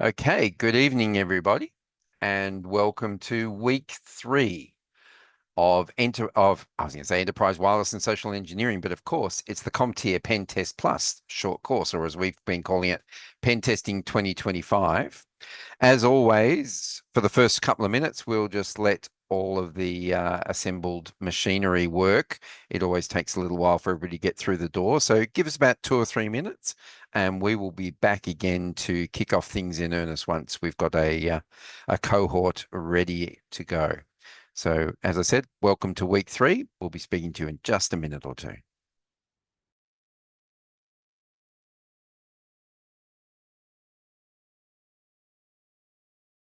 Okay, good evening, everybody, and welcome to week 3 of Enterprise Wireless and Social Engineering, but of course, it's the CompTIA PenTest Plus short course, or as we've been calling it, Pentesting 2025. As always, for the first couple of minutes, we'll just let all of the assembled machinery work. It always takes a little while for everybody to get through the door. So give us about 2 or 3 minutes and we will be back again to kick off things in earnest once we've got a cohort ready to go. So as I said, welcome to week 3. We'll be speaking to you in just a minute or two.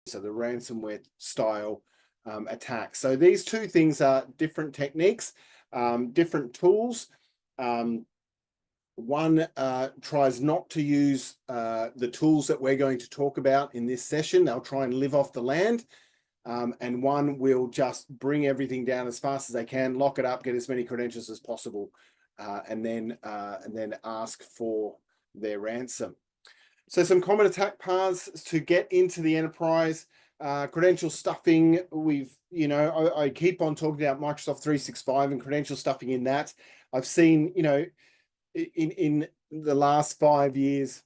So the ransomware style attacks. So these two things are different techniques, different tools. One tries not to use the tools that we're going to talk about in this session. They'll try and live off the land. And one will just bring everything down as fast as they can, lock it up, get as many credentials as possible, and then ask for their ransom. So some common attack paths to get into the enterprise. Credential stuffing, I keep on talking about Microsoft 365 and credential stuffing in that. I've seen, in the last 5 years,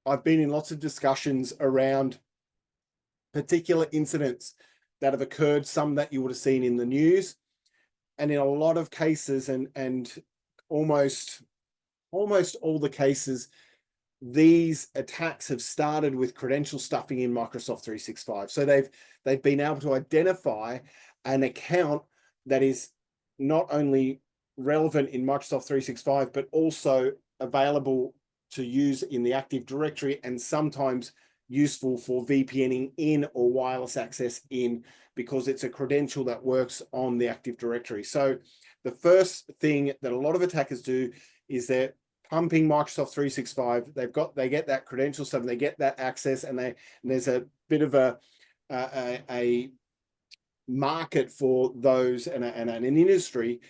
I've been in lots of discussions around particular incidents that have occurred, some that you would have seen in the news. And in a lot of cases, and almost all the cases, these attacks have started with credential stuffing in Microsoft 365. So they've been able to identify an account that is not only relevant in Microsoft 365, but also available to use in the Active Directory and sometimes useful for VPNing in or wireless access in, because it's a credential that works on the Active Directory. So the first thing that a lot of attackers do is they're pumping Microsoft 365. They get that credential stuff, and they get that access, and there's a bit of a market for those and an industry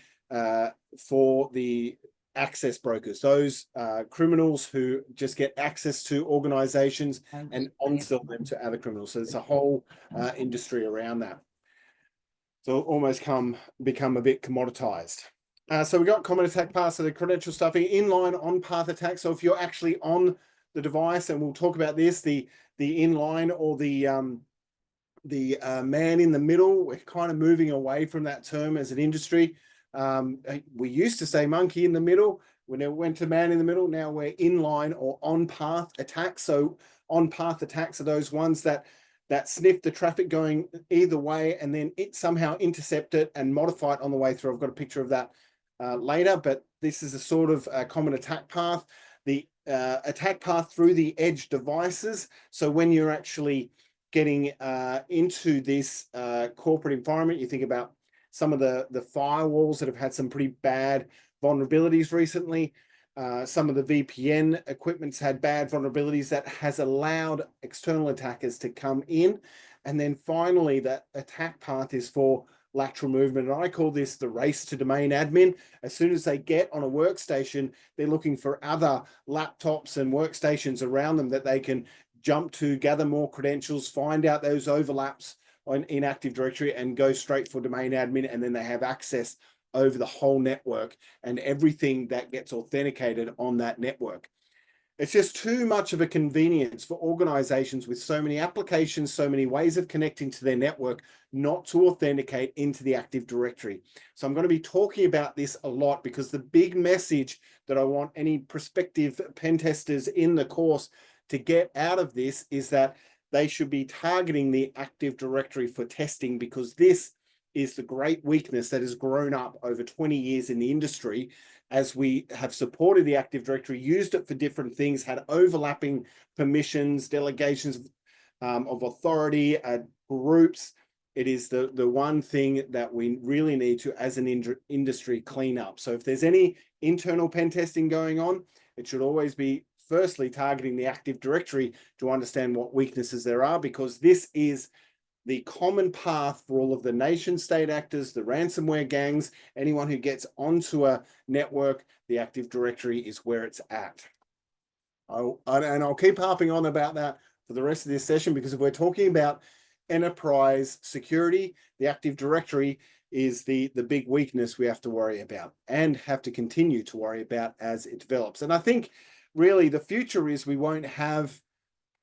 for the access brokers, those criminals who just get access to organizations and on-sell them to other criminals. So there's a whole industry around that. So almost become a bit commoditized. So we got common attack paths, so the credential stuffing, inline on-path attack. So if you're actually on the device, and we'll talk about this, the inline or the man in the middle, we're kind of moving away from that term as an industry. We used to say monkey in the middle. When it went to man in the middle, now we're inline or on-path attacks. So on-path attacks are those ones that sniff the traffic going either way, and then it somehow intercept it and modify it on the way through. I've got a picture of that later, but this is a sort of common attack path. The attack path through the edge devices. So when you're actually getting into this corporate environment, you think about some of the firewalls that have had some pretty bad vulnerabilities recently. Some of the VPN equipment's had bad vulnerabilities that has allowed external attackers to come in. And then finally, that attack path is for lateral movement. And I call this the race to domain admin. As soon as they get on a workstation, they're looking for other laptops and workstations around them that they can jump to, gather more credentials, find out those overlaps in Active Directory, and go straight for domain admin. And then they have access over the whole network and everything that gets authenticated on that network. It's just too much of a convenience for organizations with so many applications, so many ways of connecting to their network, not to authenticate into the Active Directory. So I'm going to be talking about this a lot, because the big message that I want any prospective pen testers in the course to get out of this is that they should be targeting the Active Directory for testing, because this is the great weakness that has grown up over 20 years in the industry, as we have supported the Active Directory, used it for different things, had overlapping permissions, delegations of authority, groups. It is the one thing that we really need to, as an industry, clean up. So if there's any internal pen testing going on, it should always be firstly targeting the Active Directory to understand what weaknesses there are, because this is the common path for all of the nation state actors, the ransomware gangs, anyone who gets onto a network. The Active Directory is where it's at. And I'll keep harping on about that for the rest of this session, because if we're talking about enterprise security, the Active Directory is the big weakness we have to worry about and have to continue to worry about as it develops. And I think really the future is we won't have,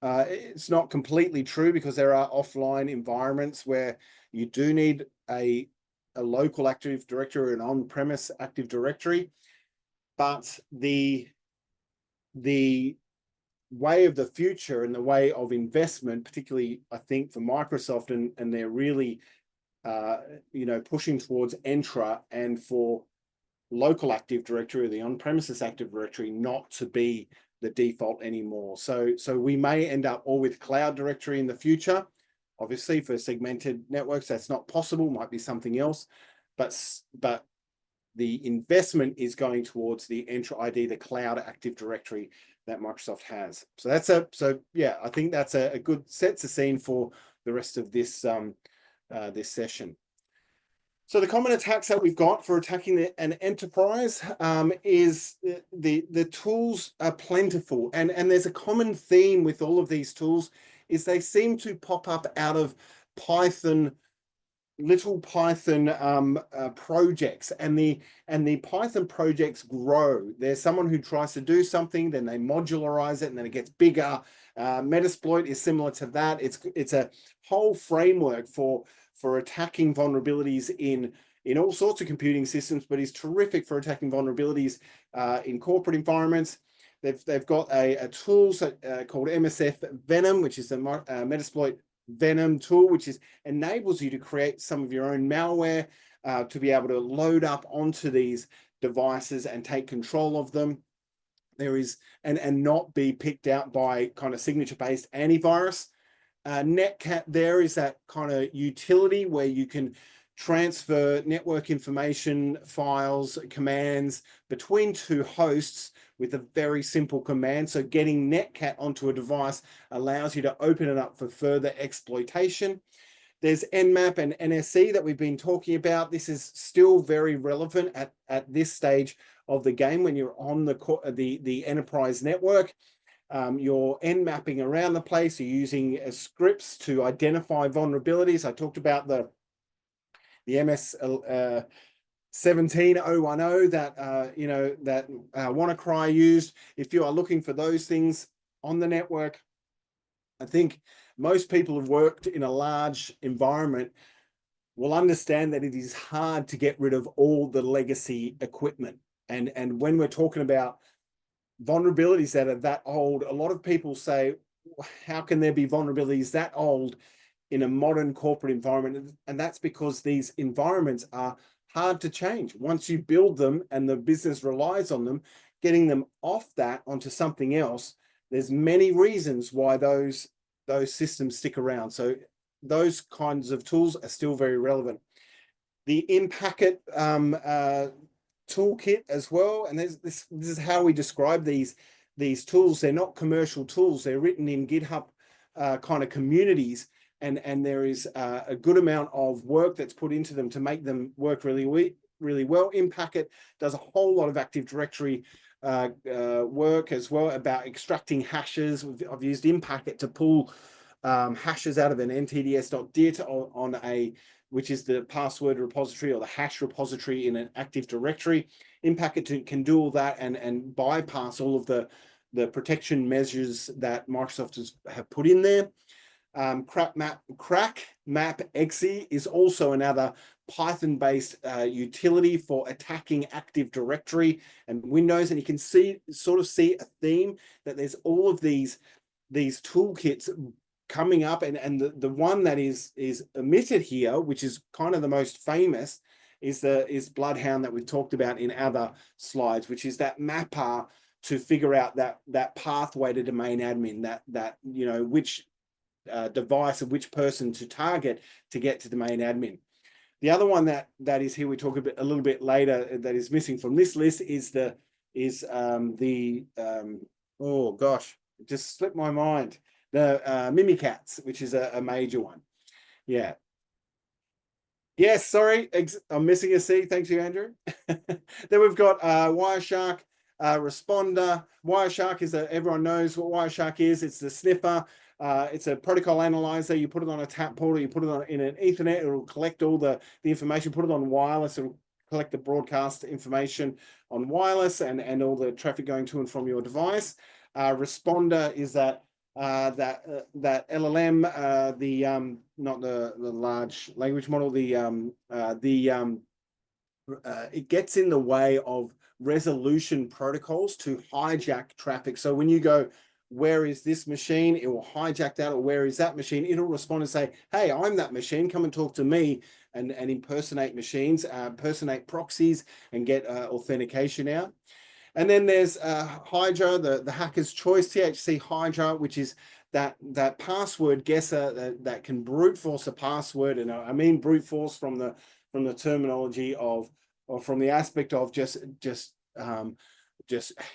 it's not completely true, because there are offline environments where you do need a local Active Directory or an on-premise Active Directory, but the way of the future and the way of investment, particularly I think for Microsoft, and they're really pushing towards Entra and for local Active Directory or the on-premises Active Directory not to be the default anymore. So we may end up all with Cloud Directory in the future. Obviously, for segmented networks, that's not possible, might be something else, but the investment is going towards the Entra ID, the Cloud Active Directory that Microsoft has. So I think that's a good sets the scene for the rest of this this session. So the common attacks that we've got for attacking an enterprise is the tools are plentiful, and there's a common theme with all of these tools is they seem to pop up out of Python, little Python projects, and the Python projects grow. There's someone who tries to do something, then they modularize it, and then it gets bigger. Metasploit is similar to that. It's a whole framework for attacking vulnerabilities in all sorts of computing systems, but is terrific for attacking vulnerabilities in corporate environments. They've got a tool called MSF Venom, which is a Metasploit Venom tool, which enables you to create some of your own malware to be able to load up onto these devices and take control of them. There is and not be picked out by kind of signature-based antivirus. Netcat there is that kind of utility where you can transfer network information, files, commands between two hosts with a very simple command. So getting Netcat onto a device allows you to open it up for further exploitation. There's Nmap and NSE that we've been talking about. This is still very relevant at this stage of the game when you're on the enterprise network. You're Nmapping around the place. You're using scripts to identify vulnerabilities. I talked about the MS 17010 that that WannaCry used. If you are looking for those things on the network, I think most people who've worked in a large environment will understand that it is hard to get rid of all the legacy equipment. And when we're talking about vulnerabilities that are that old, a lot of people say, how can there be vulnerabilities that old in a modern corporate environment? And that's because these environments are hard to change. Once you build them and the business relies on them, getting them off that onto something else, there's many reasons why those systems stick around. So those kinds of tools are still very relevant. The in-packet toolkit as well, and this is how we describe these tools. They're not commercial tools. They're written in GitHub kind of communities, and there is a good amount of work that's put into them to make them work really well. In-packet does a whole lot of Active Directory work as well about extracting hashes. I've used in-packet to pull hashes out of an ntds.dit on which is the password repository or the hash repository in an Active Directory. In-packet can do all that and bypass all of the protection measures that Microsoft have put in there. CrackMap.exe is also another Python-based utility for attacking Active Directory and Windows, and you can sort of see a theme that there's all of these toolkits coming up, and the one that is omitted here, which is kind of the most famous, is Bloodhound that we've talked about in other slides, which is that mapper to figure out that pathway to domain admin, that which device and which person to target to get to domain admin. The other one that is here, we talk a little bit later, that is missing from this list is oh gosh, it just slipped my mind. The Mimikatz, which is a major one. Yeah. Yes, sorry, I'm missing a C. Thanks you, Andrew. Then we've got Wireshark Responder. Wireshark is everyone knows what Wireshark is. It's the sniffer. It's a protocol analyzer. You put it on a tap port, or you put it on in an Ethernet. It will collect all the information. Put it on wireless. It will collect the broadcast information on wireless and all the traffic going to and from your device. Responder is that LLM, not the large language model, it gets in the way of resolution protocols to hijack traffic. So when you go, where is this machine? It will hijack that, or where is that machine? It'll respond and say, hey, I'm that machine, come and talk to me, and impersonate machines, impersonate proxies, and get authentication out. And then there's Hydra, the hacker's choice, THC Hydra, which is that password guesser that can brute force a password. And I mean brute force from the terminology of, or from the aspect of just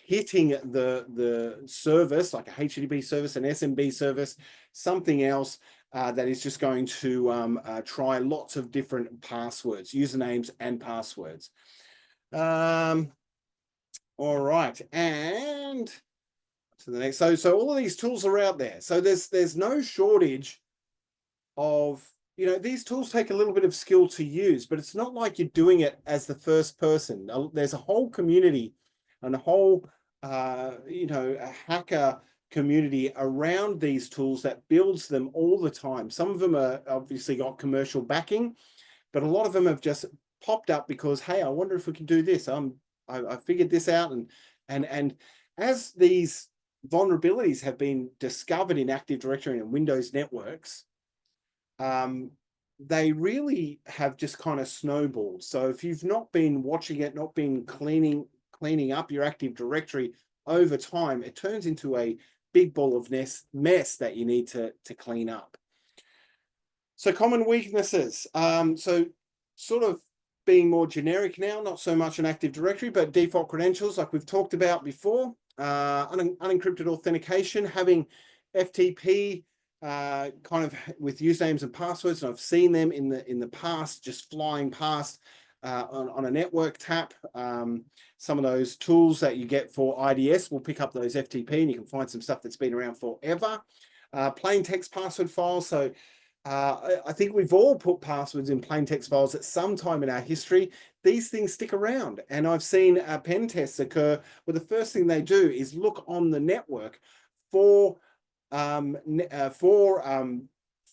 hitting the service, like a HTTP service, an SMB service, something else that is just going to try lots of different passwords, usernames and passwords. All right, and to the next. So all of these tools are out there. So there's no shortage of, these tools take a little bit of skill to use, but it's not like you're doing it as the first person. There's a whole community and a whole, a hacker community around these tools that builds them all the time. Some of them are obviously got commercial backing, but a lot of them have just popped up because, hey, I wonder if we can do this. I figured this out, and as these vulnerabilities have been discovered in Active Directory and Windows networks, they really have just kind of snowballed. So if you've not been watching it, not been cleaning up your Active Directory over time, it turns into a big ball of mess that you need to clean up. So common weaknesses. So sort of being more generic now, not so much an Active Directory, but default credentials, like we've talked about before, unencrypted authentication, having FTP kind of with usernames and passwords. And I've seen them in the past, just flying past on a network tap. Some of those tools that you get for IDS will pick up those FTP, and you can find some stuff that's been around forever. Plain text password files. So I think we've all put passwords in plain text files at some time in our history. These things stick around, and I've seen pen tests occur where the first thing they do is look on the network for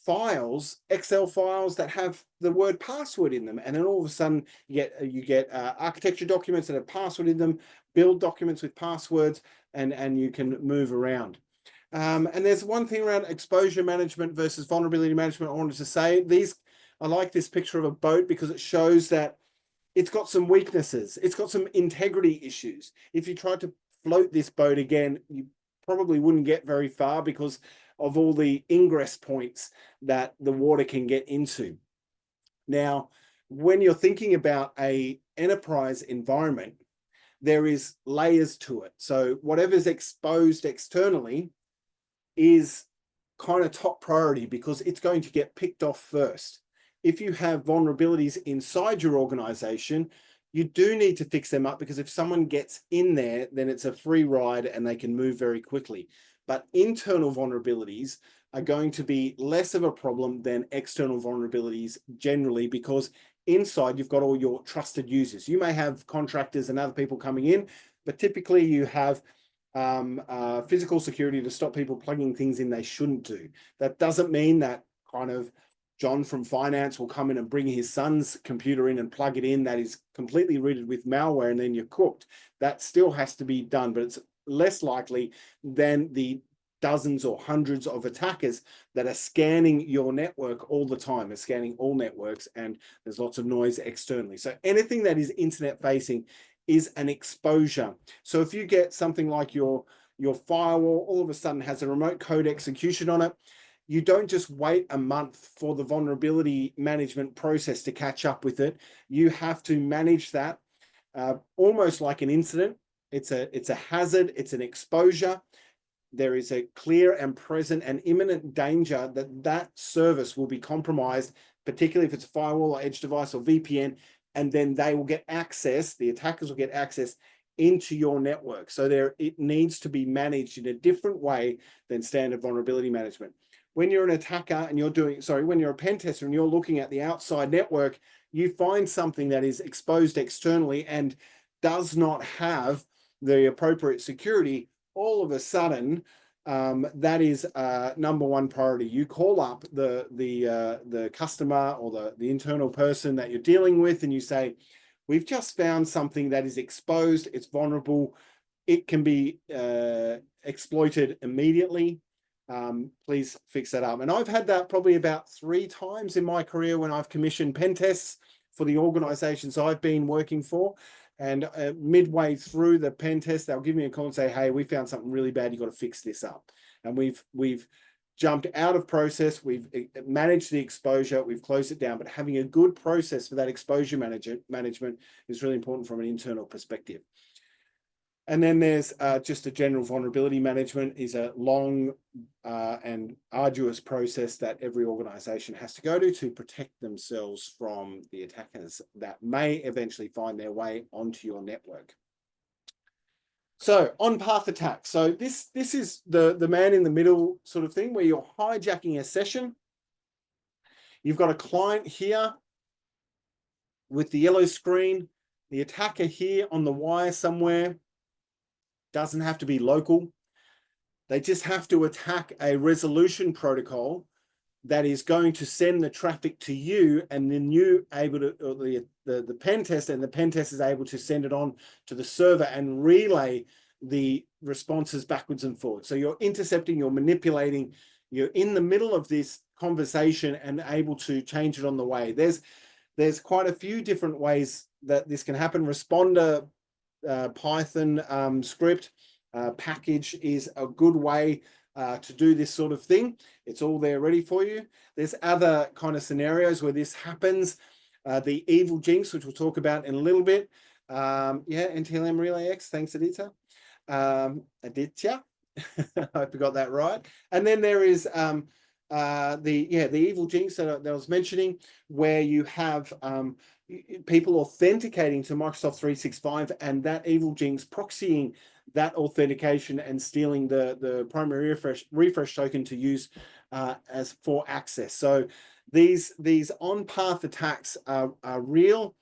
files, Excel files that have the word password in them, and then all of a sudden you get architecture documents that have password in them, build documents with passwords, and you can move around. And there's one thing around exposure management versus vulnerability management I wanted to say. I like this picture of a boat because it shows that it's got some weaknesses. It's got some integrity issues. If you tried to float this boat again, you probably wouldn't get very far because of all the ingress points that the water can get into. Now, when you're thinking about an enterprise environment, there is layers to it. So whatever's exposed externally is kind of top priority because it's going to get picked off first. If you have vulnerabilities inside your organization, you do need to fix them up, because if someone gets in there, then it's a free ride and they can move very quickly. But internal vulnerabilities are going to be less of a problem than external vulnerabilities generally, because inside you've got all your trusted users. You may have contractors and other people coming in, but typically you have physical security to stop people plugging things in they shouldn't do. That doesn't mean that kind of John from finance will come in and bring his son's computer in and plug it in that is completely rooted with malware and then you're cooked. That still has to be done, but it's less likely than the dozens or hundreds of attackers that are scanning your network all the time. They're scanning all networks, and there's lots of noise externally. So anything that is internet facing is an exposure. So if you get something like your firewall all of a sudden has a remote code execution on it, you don't just wait a month for the vulnerability management process to catch up with it. You have to manage that almost like an incident. It's a hazard, it's an exposure. There is a clear and present and imminent danger that that service will be compromised, particularly if it's a firewall or edge device or VPN, and then they will get access, the attackers will get access into your network. So it needs to be managed in a different way than standard vulnerability management. When you're an attacker and when you're a pen tester and you're looking at the outside network, you find something that is exposed externally and does not have the appropriate security, all of a sudden, that is number one priority. You call up the customer or the internal person that you're dealing with, and you say, we've just found something that is exposed, it's vulnerable, it can be exploited immediately. Please fix that up. And I've had that probably about 3 times in my career when I've commissioned pen tests for the organizations I've been working for. And midway through the pen test, they'll give me a call and say, hey, we found something really bad, you've got to fix this up. And we've jumped out of process, we've managed the exposure, we've closed it down, but having a good process for that exposure management is really important from an internal perspective. And then there's just a general vulnerability management is a long and arduous process that every organization has to go to protect themselves from the attackers that may eventually find their way onto your network. So on-path attack. So this is the man in the middle sort of thing where you're hijacking a session. You've got a client here with the yellow screen, the attacker here on the wire somewhere. Doesn't have to be local. They just have to attack a resolution protocol that is going to send the traffic to you, and then you able to, or the pen tester, and the pen tester is able to send it on to the server and relay the responses backwards and forwards. So you're intercepting, you're manipulating, you're in the middle of this conversation and able to change it on the way. There's quite a few different ways that this can happen. Responder Python script package is a good way to do this sort of thing. It's all there ready for you. There's other kind of scenarios where this happens. The evil jinx, which we'll talk about in a little bit. Yeah, NTLM Relay X. Thanks, Aditya. Aditya. I hope I got that right. And then there is the evil jinx that I was mentioning, where you have people authenticating to Microsoft 365 and that evil jinx proxying that authentication and stealing the primary refresh token to use as for access. So these on-path attacks are real.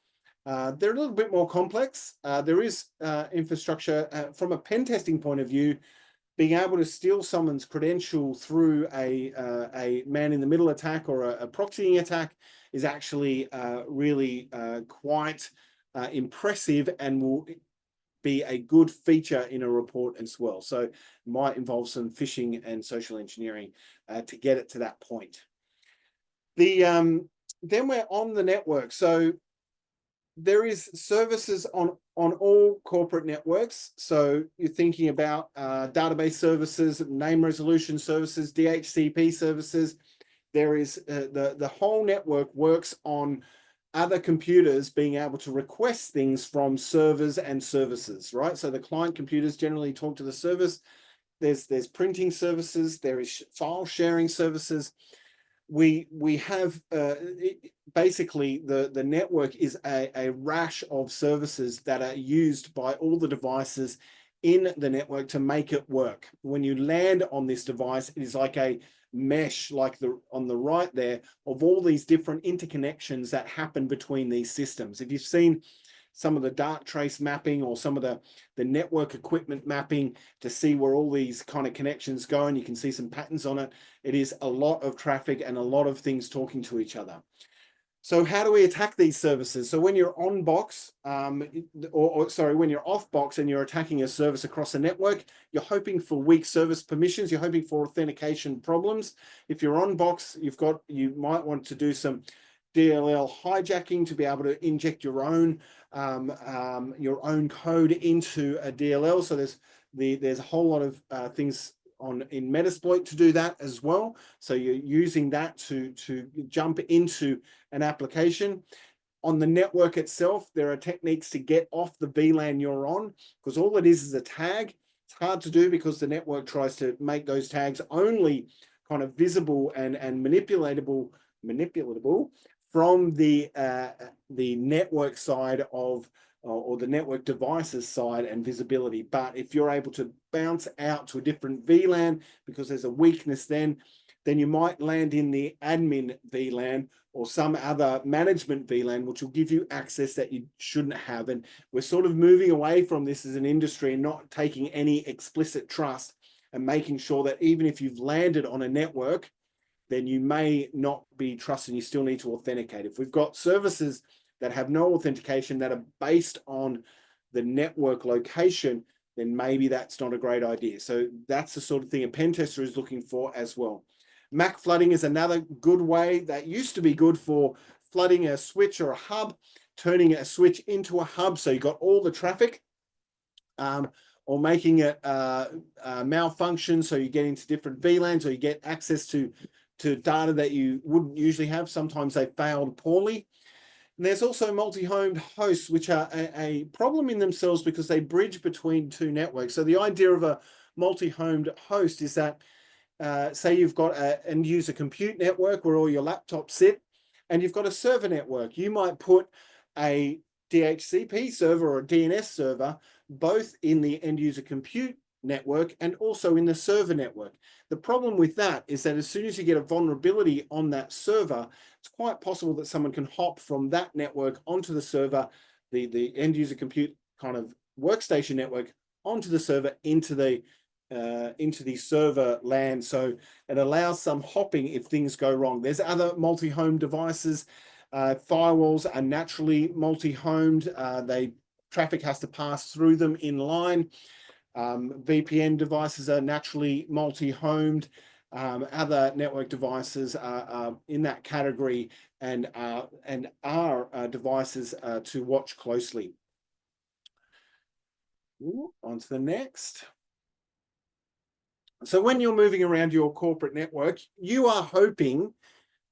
They're a little bit more complex. There is infrastructure from a pen testing point of view. Being able to steal someone's credential through a man-in-the-middle attack or a proxying attack is actually really quite impressive and will be a good feature in a report as well. So it might involve some phishing and social engineering to get it to that point. Then we're on the network. So there is services on all corporate networks. So you're thinking about database services, name resolution services, DHCP services. There is the whole network works on other computers being able to request things from servers and services, right? So the client computers generally talk to the service. There's printing services. There is file sharing services. We have basically the network is a rash of services that are used by all the devices in the network to make it work. When you land on this device, it is like a mesh, like on the right there, of all these different interconnections that happen between these systems. If you've seen some of the dark trace mapping or some of the network equipment mapping to see where all these kind of connections go, and you can see some patterns on it, it is a lot of traffic and a lot of things talking to each other. So how do we attack these services? So when you're on box, when you're off box and you're attacking a service across a network, you're hoping for weak service permissions. You're hoping for authentication problems. If you're on box, you might want to do some DLL hijacking to be able to inject your own code into a DLL. So there's a whole lot of things in Metasploit to do that as well. So you're using that to jump into an application. On the network itself, there are techniques to get off the VLAN you're on, because all it is a tag. It's hard to do because the network tries to make those tags only kind of visible and manipulatable from the network side of or the network devices side and visibility. But if you're able to bounce out to a different VLAN because there's a weakness, then you might land in the admin VLAN or some other management VLAN, which will give you access that you shouldn't have. And we're sort of moving away from this as an industry and not taking any explicit trust and making sure that even if you've landed on a network, then you may not be trusted. You still need to authenticate. If we've got services that have no authentication that are based on the network location, then maybe that's not a great idea. So that's the sort of thing a pen tester is looking for as well. MAC flooding is another good way that used to be good for flooding a switch or a hub, turning a switch into a hub so you got all the traffic, or making it malfunction so you get into different VLANs or you get access to data that you wouldn't usually have. Sometimes they failed poorly. And there's also multi-homed hosts, which are a problem in themselves because they bridge between two networks. So the idea of a multi-homed host is that, say you've got an end user compute network where all your laptops sit, and you've got a server network. You might put a DHCP server or a DNS server both in the end user compute network and also in the server network. The problem with that is that as soon as you get a vulnerability on that server, it's quite possible that someone can hop from that network onto the server, the end user compute kind of workstation network, onto the server into the server LAN. So it allows some hopping if things go wrong. There's other multi-home devices. Firewalls are naturally multi-homed. Traffic has to pass through them in line. VPN devices are naturally multi-homed. Other network devices are in that category and are devices to watch closely. On to the next. So when you're moving around your corporate network, you are hoping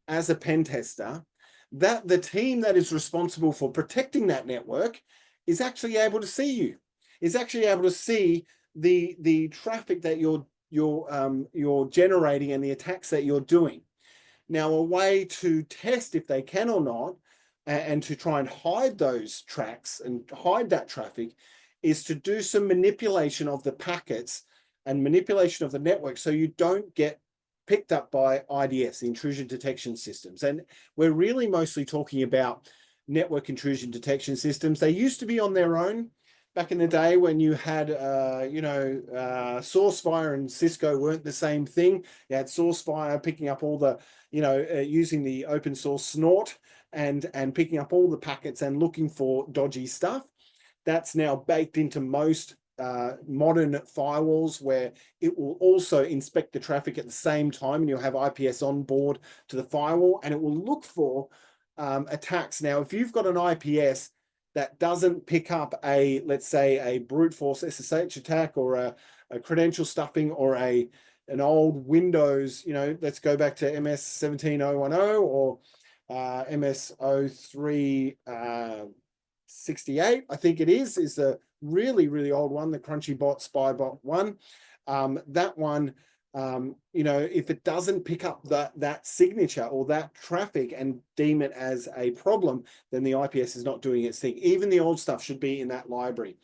as a pen tester that the team that is responsible for protecting that network is actually able to see you, is actually able to see the traffic that you're generating and the attacks that you're doing. Now, a way to test if they can or not, and to try and hide those tracks and hide that traffic, is to do some manipulation of the packets and manipulation of the network so you don't get picked up by IDS, the intrusion detection systems. And we're really mostly talking about network intrusion detection systems. They used to be on their own back in the day when you had, SourceFire and Cisco weren't the same thing. You had SourceFire picking up all the, using the open source snort and picking up all the packets and looking for dodgy stuff. That's now baked into most modern firewalls, where it will also inspect the traffic at the same time, and you'll have IPS on board to the firewall, and it will look for attacks. Now, if you've got an IPS that doesn't pick up let's say a brute force SSH attack or a credential stuffing or an old Windows, let's go back to MS 17010 or MS 0368, I think it is a really, really old one, the CrunchyBot Spybot one. That one, if it doesn't pick up that signature or that traffic and deem it as a problem, then the IPS is not doing its thing. Even the old stuff should be in that library.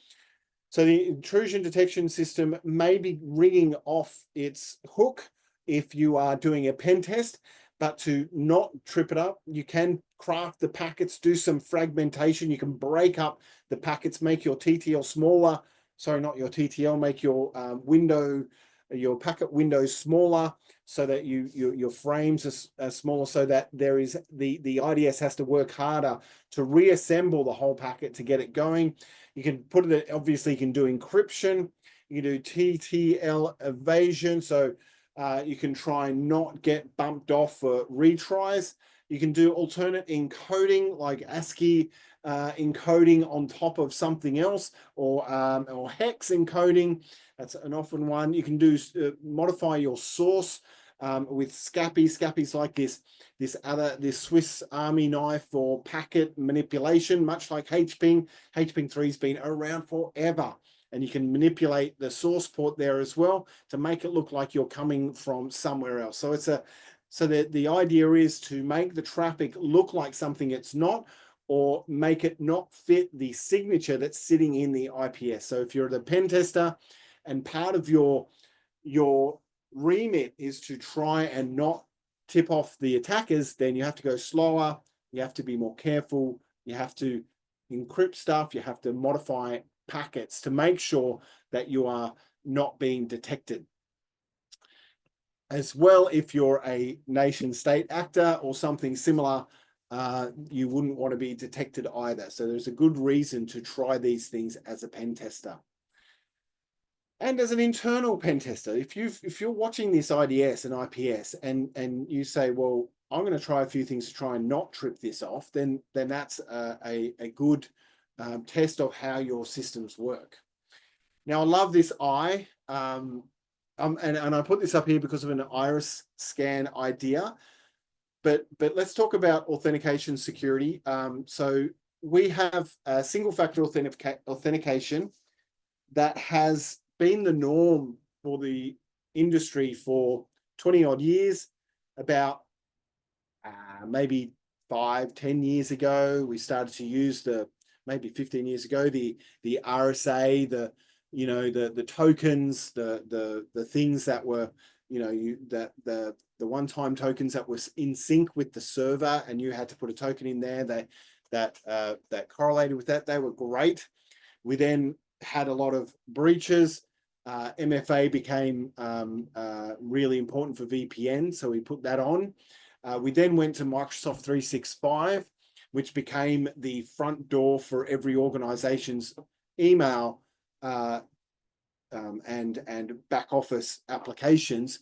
So the intrusion detection system may be ringing off its hook if you are doing a pen test, but to not trip it up, you can craft the packets, do some fragmentation. You can break up the packets, make your TTL smaller. Sorry, not your TTL, make your your packet windows smaller so that your frames are smaller, so that there is the IDS has to work harder to reassemble the whole packet to get it going. You can put it, obviously you can do encryption, you can do TTL evasion, so you can try and not get bumped off for retries. You can do alternate encoding, like ASCII encoding on top of something else, or hex encoding. That's an often one. You can do modify your source with SCAPI. SCAPI's like this Swiss Army knife for packet manipulation, much like HPing. HPing3 has been around forever, and you can manipulate the source port there as well to make it look like you're coming from somewhere else. So the idea is to make the traffic look like something it's not, or make it not fit the signature that's sitting in the IPS. So if you're the pen tester and part of your remit is to try and not tip off the attackers, then you have to go slower, you have to be more careful, you have to encrypt stuff, you have to modify packets to make sure that you are not being detected. As well, if you're a nation state actor or something similar, you wouldn't want to be detected either. So there's a good reason to try these things as a pen tester. And as an internal pen tester, if you're watching this IDS and IPS and you say, well, I'm going to try a few things to try and not trip this off, then that's a good test of how your systems work. Now, I love this eye. And I put this up here because of an iris scan idea. But let's talk about authentication security. So we have a single factor authentication that has been the norm for the industry for 20 odd years. About maybe 5-10 years ago, we started to use maybe 15 years ago, the RSA, the tokens, the things that were, the one-time tokens that was in sync with the server, and you had to put a token in there that correlated with that. They were great. We then had a lot of breaches. MFA became really important for VPN, so we put that on. We then went to Microsoft 365, which became the front door for every organization's email and back office applications,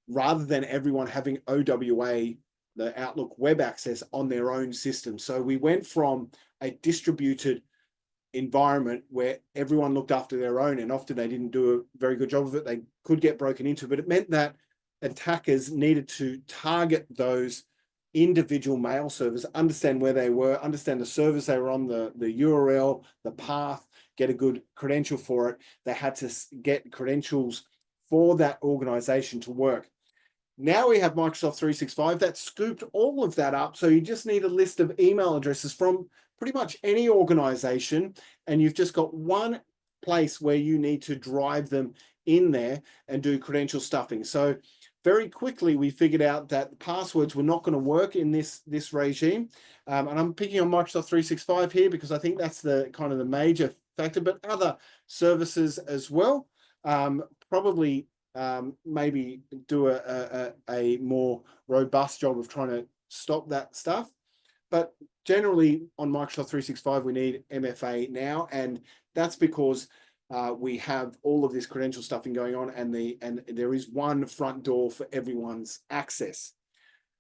rather than everyone having OWA, the Outlook web access, on their own system. So we went from a distributed environment where everyone looked after their own, and often they didn't do a very good job of it. They could get broken into, but it meant that attackers needed to target those individual mail servers, understand where they were, understand the servers they were on, the URL, the path, get a good credential for it. They had to get credentials for that organization to work. Now we have Microsoft 365 that scooped all of that up. So you just need a list of email addresses from pretty much any organization, and you've just got one place where you need to drive them in there and do credential stuffing. So very quickly we figured out that passwords were not going to work in this regime. And I'm picking on Microsoft 365 here because I think that's the kind of the major factor, but other services as well. Probably maybe do a more robust job of trying to stop that stuff. But generally on Microsoft 365, we need MFA now, and that's because we have all of this credential stuffing going on, and there is one front door for everyone's access.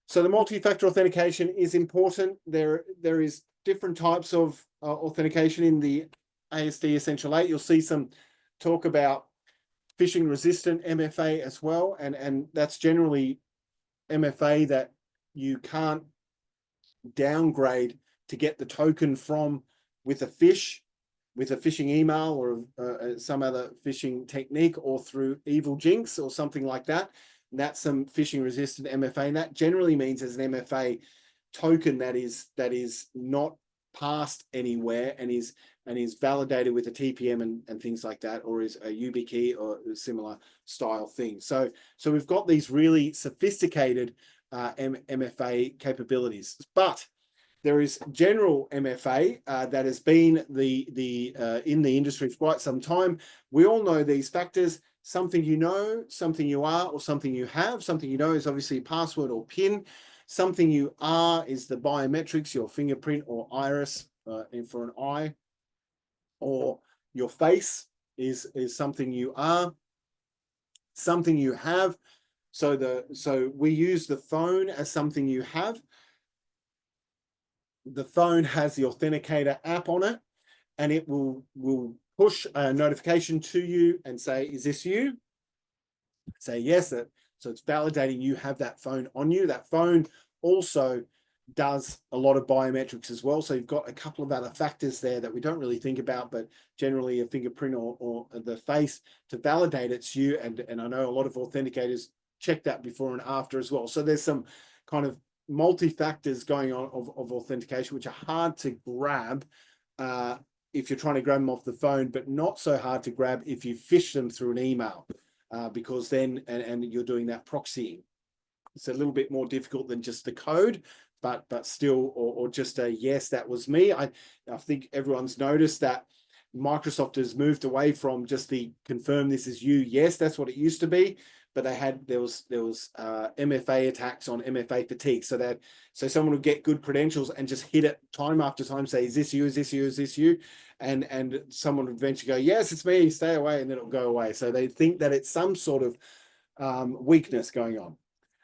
So the multi-factor authentication is important. There is different types of authentication in the ASD Essential 8. You'll see some talk about phishing resistant MFA as well, and that's generally MFA that you can't downgrade to get the token from with a phishing email or some other phishing technique, or through evil jinx or something like that. And that's some phishing resistant MFA, and that generally means there's an MFA token that is not passed anywhere and is validated with a TPM and things like that, or is a YubiKey or a similar style thing. So we've got these really sophisticated MFA capabilities, but there is general MFA that has been in the industry for quite some time. We all know these factors: something you know, something you are, or something you have. Something you know is obviously password or PIN. Something you are is the biometrics, your fingerprint or iris for an eye, or your face is something you are. Something you have. So we use the phone as something you have. The phone has the Authenticator app on it, and it will push a notification to you and say, is this you? Say yes. So it's validating you have that phone on you. That phone also does a lot of biometrics as well. So you've got a couple of other factors there that we don't really think about, but generally a fingerprint or the face to validate it's you. And I know a lot of authenticators check that before and after as well. So there's some kind of multi-factors going on of authentication, which are hard to grab if you're trying to grab them off the phone, but not so hard to grab if you fish them through an email, because then, and you're doing that proxying. It's a little bit more difficult than just the code, but still, or just a yes, that was me. I think everyone's noticed that Microsoft has moved away from just the confirm this is you. Yes, that's what it used to be, but there was MFA attacks on MFA fatigue. So someone would get good credentials and just hit it time after time, say, is this you? Is this you? Is this you? And someone would eventually go, yes, it's me, stay away, and then it'll go away. So they think that it's some sort of weakness going on.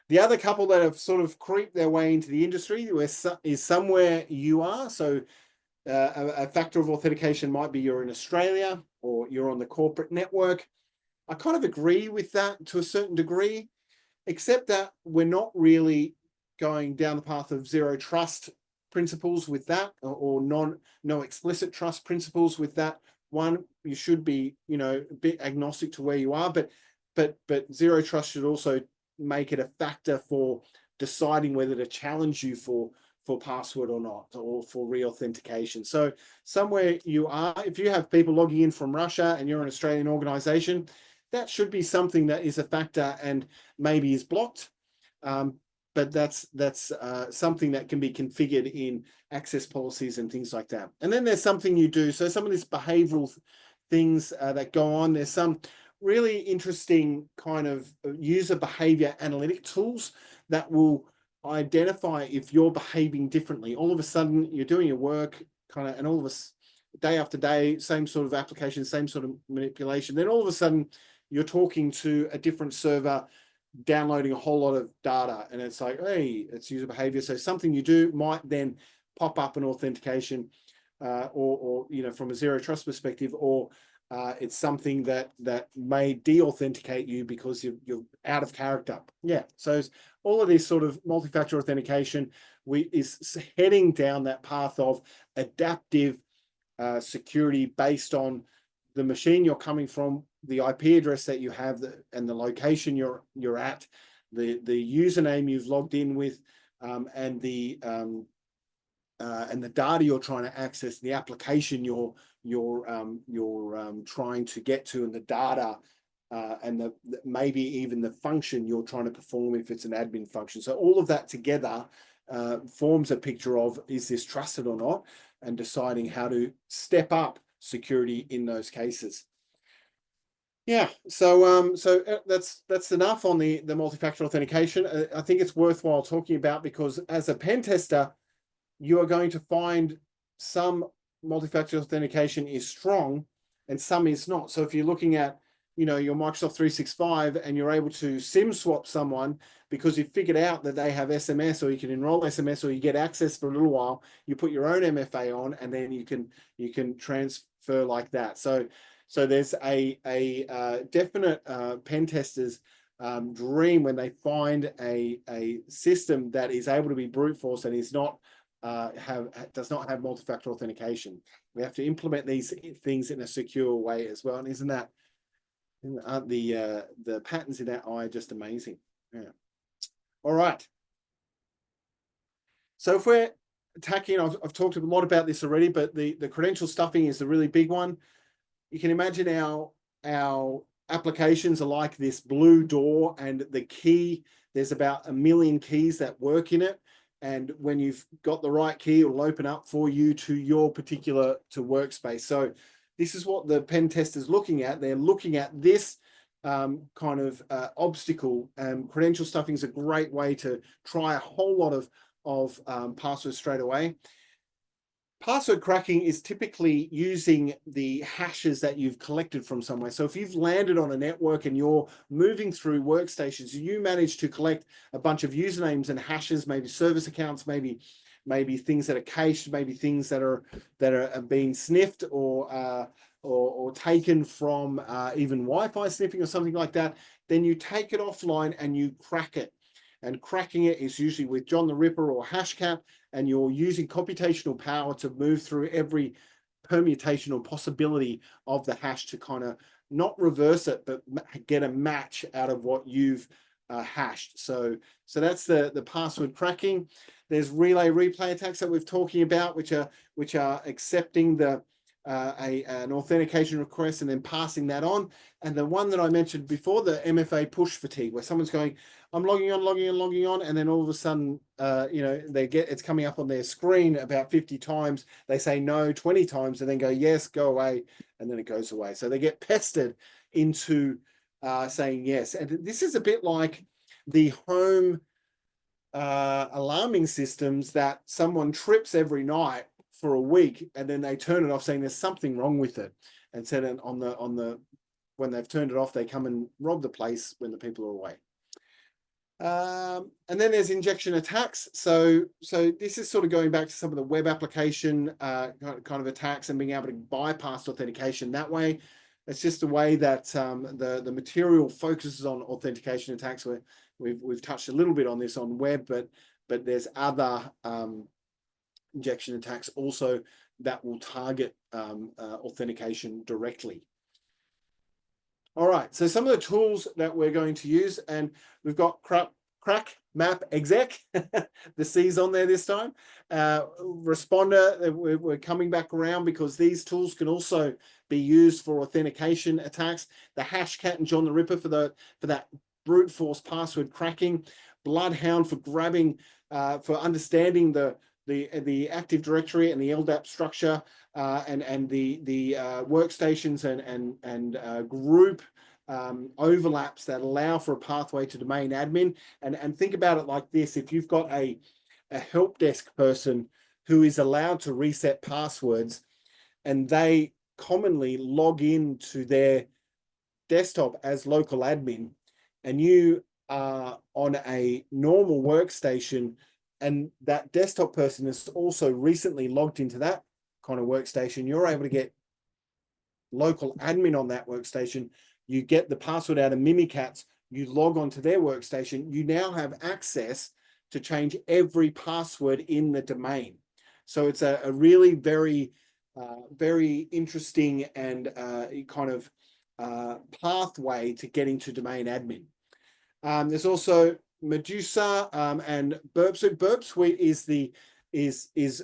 The other couple that have sort of creeped their way into the industry is somewhere you are. So a factor of authentication might be you're in Australia or you're on the corporate network. I kind of agree with that to a certain degree, except that we're not really going down the path of zero trust principles with that, or no explicit trust principles with that. One, you should be, a bit agnostic to where you are, but zero trust should also make it a factor for deciding whether to challenge you for password or not, or for re-authentication. So somewhere you are, if you have people logging in from Russia and you're an Australian organization, that should be something that is a factor and maybe is blocked. But that's something that can be configured in access policies and things like that. And then there's something you do. So some of these behavioral things that go on, there's some really interesting kind of user behavior analytic tools that will identify if you're behaving differently. All of a sudden you're doing your work and all of us day after day, same sort of application, same sort of manipulation. Then all of a sudden you're talking to a different server, downloading a whole lot of data, and it's like, hey, it's user behavior. So something you do might then pop up an authentication, or from a zero trust perspective, or it's something that may de-authenticate you because you're out of character. Yeah, so all of this sort of multi-factor authentication is heading down that path of adaptive security based on the machine you're coming from, the IP address that you have, and the location you're at, the username you've logged in with, and the data you're trying to access, the application you're trying to get to, and the data, and maybe even the function you're trying to perform if it's an admin function. So all of that together forms a picture of, is this trusted or not, and deciding how to step up security in those cases. Yeah, so that's enough on the multi-factor authentication. I think it's worthwhile talking about, because as a pen tester, you are going to find some multi-factor authentication is strong and some is not. So if you're looking at, your Microsoft 365 and you're able to SIM swap someone because you've figured out that they have SMS, or you can enroll SMS, or you get access for a little while, you put your own MFA on, and then you can transfer like that. So there's a definite pen tester's dream when they find a system that is able to be brute force and is not does not have multi-factor authentication. We have to implement these things in a secure way as well. And isn't that, aren't the patterns in that eye just amazing? Yeah. All right. So if we're attacking, I've talked a lot about this already, but the credential stuffing is the really big one. You can imagine our applications are like this blue door, and the key, there's about 1 million keys that work in it. And when you've got the right key, it will open up for you to your particular workspace. So this is what the pen test is looking at. They're looking at this kind of obstacle. Credential stuffing is a great way to try a whole lot of passwords straight away. Password cracking is typically using the hashes that you've collected from somewhere. So if you've landed on a network and you're moving through workstations, you manage to collect a bunch of usernames and hashes, maybe service accounts, maybe things that are cached, maybe things that are being sniffed or taken from even Wi-Fi sniffing or something like that. Then you take it offline and you crack it. And cracking it is usually with John the Ripper or Hashcat, and you're using computational power to move through every permutation or possibility of the hash to kind of not reverse it, but get a match out of what you've hashed. So that's the password cracking. There's relay replay attacks that we're talking about, which are accepting the an authentication request and then passing that on. And the one that I mentioned before, the MFA push fatigue, where someone's going, I'm logging on, and then all of a sudden, it's coming up on their screen about 50 times. They say no 20 times and then go, yes, go away. And then it goes away. So they get pestered into saying yes. And this is a bit like the home alarming systems that someone trips every night for a week and then they turn it off saying there's something wrong with it, and said when they've turned it off, they come and rob the place when the people are away. And then there's injection attacks. So this is sort of going back to some of the web application kind of attacks and being able to bypass authentication that way. It's just the way that the material focuses on authentication attacks. Where we've touched a little bit on this on web, but there's other injection attacks also that will target authentication directly. All right, so some of the tools that we're going to use, and we've got crack map exec, the C's on there this time. Responder, we're coming back around because these tools can also be used for authentication attacks. The Hashcat and John the Ripper for that brute force password cracking. Bloodhound for grabbing, for understanding the Active Directory and the LDAP structure, and the workstations and group overlaps that allow for a pathway to domain admin. And think about it like this: if you've got a help desk person who is allowed to reset passwords, and they commonly log in to their desktop as local admin, and you are on a normal workstation, and that desktop person is also recently logged into that kind of workstation, you're able to get local admin on that workstation. You get the password out of Mimikatz, you log onto their workstation, you now have access to change every password in the domain. So it's a really very, very interesting and kind of pathway to getting to domain admin. There's also Medusa and Burp Suite. Burp Suite is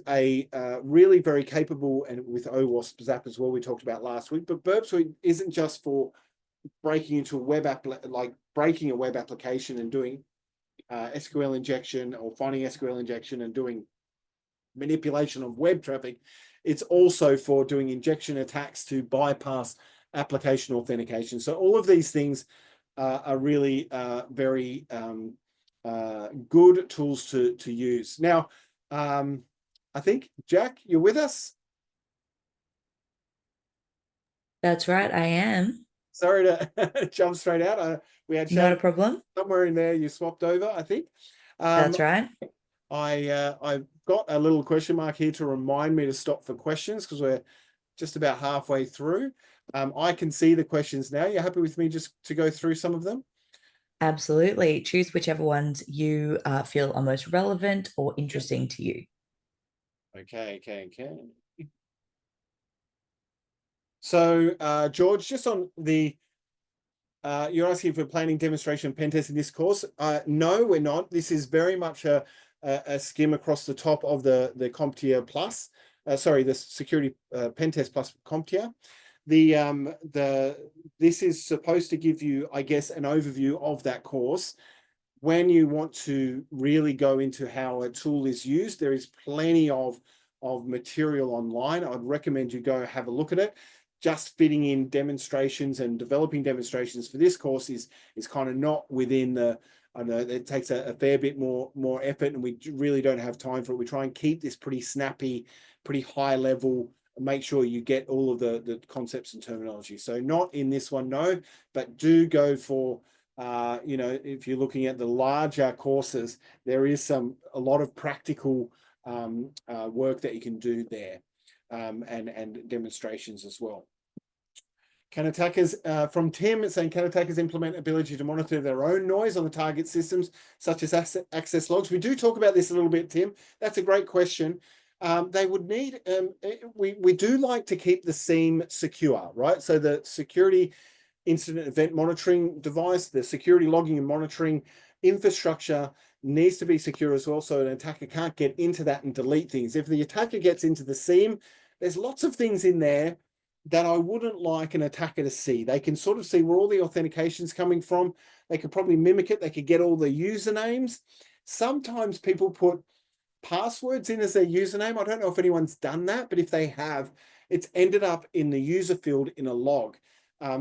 a really very capable, and with OWASP Zap as well, we talked about last week. But Burp Suite isn't just for breaking into a web app, like breaking a web application and doing SQL injection, or finding SQL injection and doing manipulation of web traffic. It's also for doing injection attacks to bypass application authentication. So all of these things are really very good tools to use. Now, I think, Jack, you're with us? That's right, I am. Sorry to jump straight out. We had Not a problem. Somewhere in there you swapped over, I think. That's right. I've got a little question mark here to remind me to stop for questions because we're just about halfway through. I can see the questions now. You're happy with me just to go through some of them? Absolutely. Choose whichever ones you feel are most relevant or interesting to you. Okay. So, George, just on the, you're asking for planning, demonstration, pen test in this course. No, we're not. This is very much a skim across the top of the CompTIA Plus. The Security Pen Test Plus CompTIA. This is supposed to give you, I guess, an overview of that course. When you want to really go into how a tool is used, there is plenty of material online. I'd recommend you go have a look at it. Just fitting in demonstrations and developing demonstrations for this course is kind of not within the, I know it takes a fair bit more effort, and we really don't have time for it. We try and keep this pretty snappy, pretty high level, make sure you get all of the concepts and terminology. So not in this one, no, but do go for, if you're looking at the larger courses, there is a lot of practical work that you can do there, and demonstrations as well. Can attackers, from Tim, it's saying, can attackers implement ability to monitor their own noise on the target systems, such as access logs? We do talk about this a little bit, Tim. That's a great question. They would need, we do like to keep the SIEM secure, right? So the security incident event monitoring device, the security logging and monitoring infrastructure needs to be secure as well, so an attacker can't get into that and delete things. If the attacker gets into the SIEM, there's lots of things in there that I wouldn't like an attacker to see. They can sort of see where all the authentication's coming from. They could probably mimic it. They could get all the usernames. Sometimes people put passwords in as their username. I don't know if anyone's done that, but if they have, it's ended up in the user field in a log.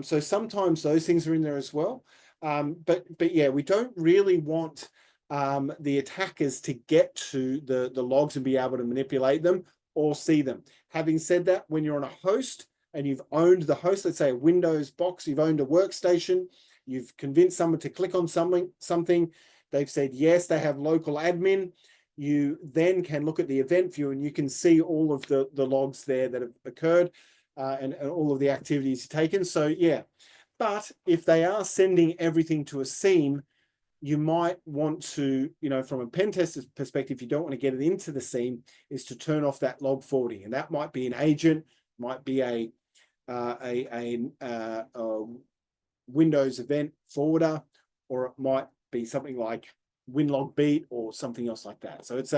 So sometimes those things are in there as well. But yeah, we don't really want the attackers to get to the logs and be able to manipulate them or see them. Having said that, when you're on a host and you've owned the host, let's say a Windows box, you've owned a workstation, you've convinced someone to click on something, they've said yes, they have local admin, you then can look at the event view and you can see all of the logs there that have occurred and all of the activities taken. So yeah, but if they are sending everything to a SIEM, you might want to, from a pen tester's perspective, you don't want to get it into the SIEM, is to turn off that log forwarding. And that might be an agent, might be a Windows event forwarder, or it might be something like WinLogBeat or something else like that. So it's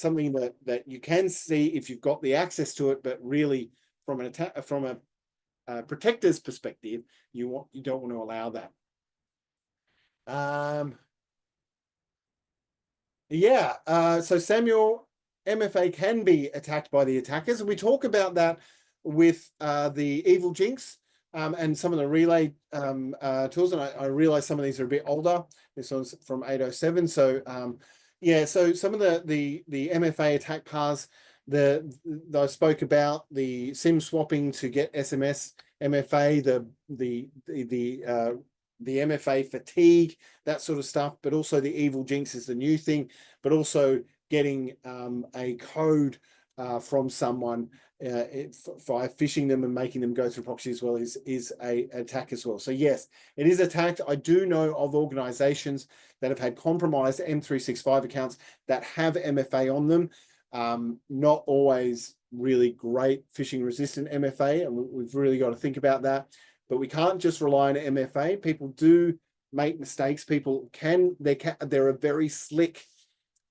something that you can see if you've got the access to it, but really from a protector's perspective, you don't want to allow that. So Samuel, MFA can be attacked by the attackers, and we talk about that with the Evil Jinx and some of the relay tools. And I realize some of these are a bit older. This one's from 807. So so some of the MFA attack paths that I spoke about, the SIM swapping to get SMS MFA, the MFA fatigue, that sort of stuff, but also the Evil Jinx is the new thing, but also getting a code from someone by phishing them and making them go through proxy as well is an attack as well. So yes, it is attacked. I do know of organizations that have had compromised M365 accounts that have MFA on them. Not always really great phishing resistant MFA, and we've really got to think about that. But we can't just rely on MFA. People do make mistakes. There are very slick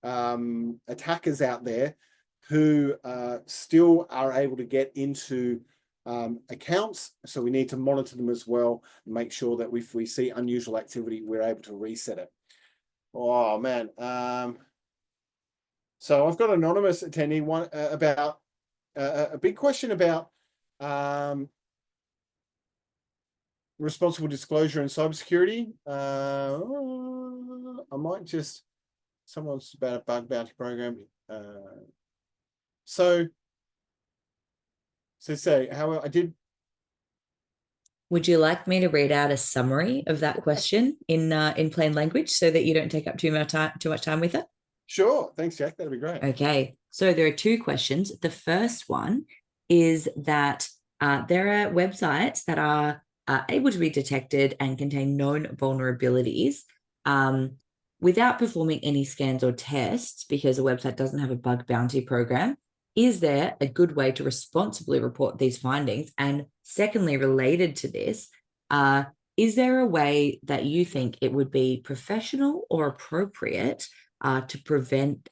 attackers out there who still are able to get into accounts. So we need to monitor them as well and make sure that if we see unusual activity, we're able to reset it. Oh, man. So I've got an anonymous attendee one about a big question about responsible disclosure and cybersecurity. I might just, someone's about a bug bounty program. So say how I did. Would you like me to read out a summary of that question in plain language so that you don't take up too much time with it? Sure. Thanks, Jack. That'd be great. Okay. So there are two questions. The first one is that there are websites that are able to be detected and contain known vulnerabilities without performing any scans or tests because a website doesn't have a bug bounty program. Is there a good way to responsibly report these findings? And secondly, related to this, is there a way that you think it would be professional or appropriate to present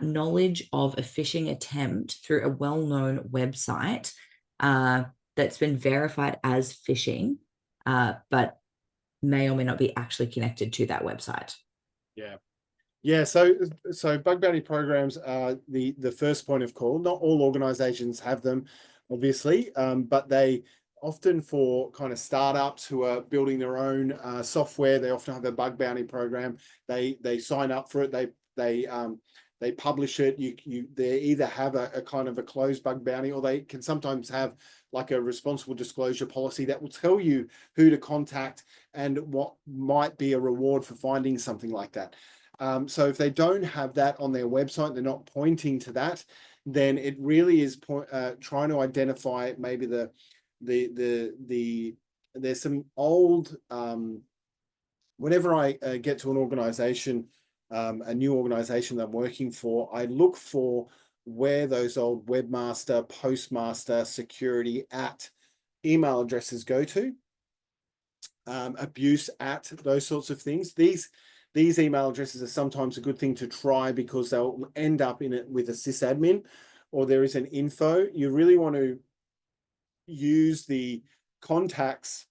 knowledge of a phishing attempt through a well-known website that's been verified as phishing, but may or may not be actually connected to that website? Yeah. So bug bounty programs are the first point of call. Not all organizations have them, obviously, but they often, for kind of startups who are building their own software, they often have a bug bounty program. They sign up for it. They publish it. They either have a kind of a closed bug bounty, or they can sometimes have like a responsible disclosure policy that will tell you who to contact and what might be a reward for finding something like that. So if they don't have that on their website, they're not pointing to that, then it really is trying to identify maybe there's some old, whenever I get to an organization, a new organization that I'm working for, I look for where those old webmaster, postmaster, security at email addresses go to, abuse at, those sorts of things. These email addresses are sometimes a good thing to try because they'll end up in it with a sysadmin, or there is an info. You really want to use the contacts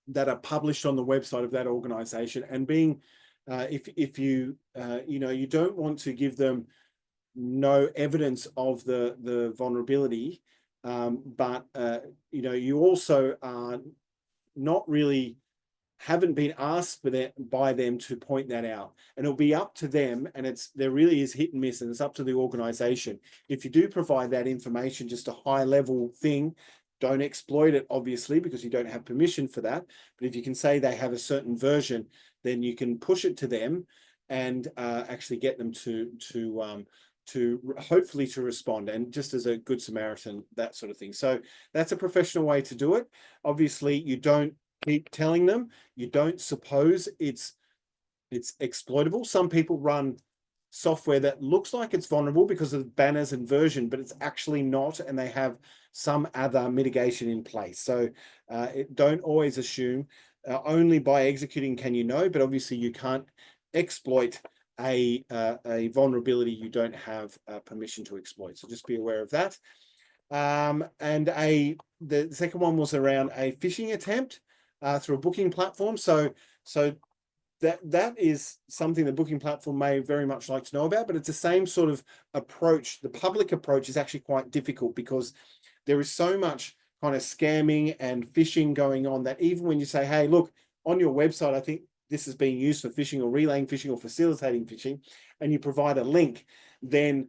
that are published on the website of that organization, and being if you you don't want to give them no evidence of the vulnerability, but you also are not really haven't been asked for that by them to point that out, and it'll be up to them. And there really is hit and miss, and it's up to the organization. If you do provide that information, just a high level thing, don't exploit it, obviously, because you don't have permission for that. But if you can say they have a certain version, then you can push it to them and actually get them to hopefully to respond, and just as a good Samaritan, that sort of thing. So that's a professional way to do it. Obviously, you don't keep telling them. You don't suppose it's exploitable. Some people run software that looks like it's vulnerable because of banners and version, but it's actually not, and they have some other mitigation in place. So don't always assume. Only by executing can you know, but obviously you can't exploit a vulnerability you don't have permission to exploit. So just be aware of that. And the second one was around a phishing attempt through a booking platform. So that is something the booking platform may very much like to know about, but it's the same sort of approach. The public approach is actually quite difficult because there is so much kind of scamming and phishing going on that even when you say, hey, look, on your website, I think this is being used for phishing or relaying phishing or facilitating phishing, and you provide a link, then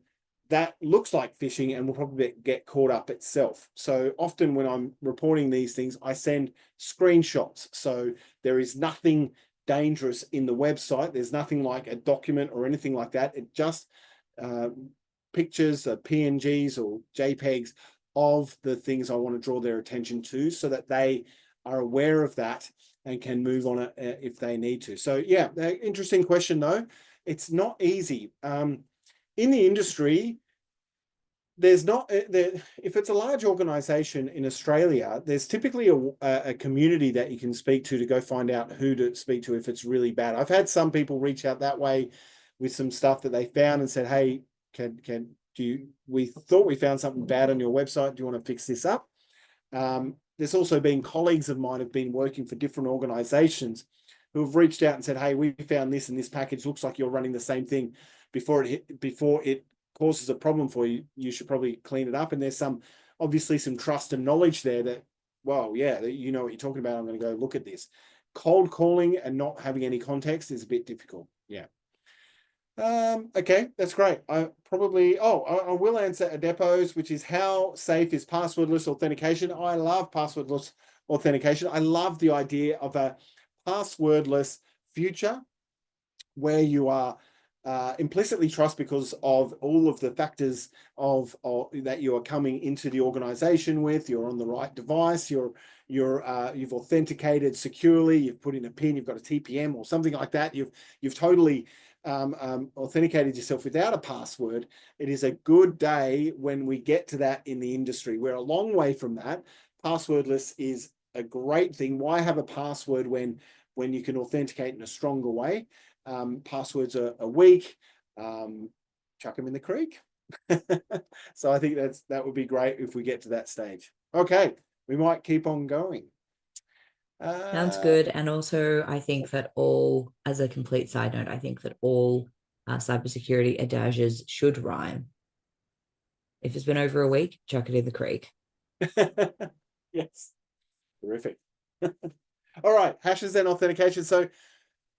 that looks like phishing and will probably get caught up itself. So often when I'm reporting these things, I send screenshots. So there is nothing dangerous in the website. There's nothing like a document or anything like that. It just pictures, PNGs or JPEGs of the things I want to draw their attention to, so that they are aware of that and can move on it if they need to. So yeah, interesting question though. It's not easy. In the industry, there's not, if it's a large organization in Australia, there's typically a community that you can speak to go find out who to speak to if it's really bad. I've had some people reach out that way with some stuff that they found and said, hey, we thought we found something bad on your website. Do you want to fix this up? There's also been colleagues of mine who've been working for different organizations who have reached out and said, hey, we found this in this package. Looks like you're running the same thing. Before it causes a problem for you, you should probably clean it up. And there's obviously some trust and knowledge there that, well, yeah, you know what you're talking about. I'm going to go look at this. Cold calling and not having any context is a bit difficult. Yeah. Okay, that's great. I will answer Adepo's, which is how safe is passwordless authentication? I love passwordless authentication. I love the idea of a passwordless future where you are implicitly trust because of all of the factors of that you are coming into the organization with. You're on the right device. You've authenticated securely. You've put in a PIN. You've got a TPM or something like that. You've totally authenticated yourself without a password. It is a good day when we get to that in the industry. We're a long way from that. Passwordless is a great thing. Why have a password when you can authenticate in a stronger way? Passwords are weak. Chuck them in the creek. So I think that would be great if we get to that stage. Okay, we might keep on going. Sounds good. And also, I think that as a complete side note, I think that all cybersecurity adages should rhyme. If it's been over a week, chuck it in the creek. Yes, terrific. All right, hashes and authentication. So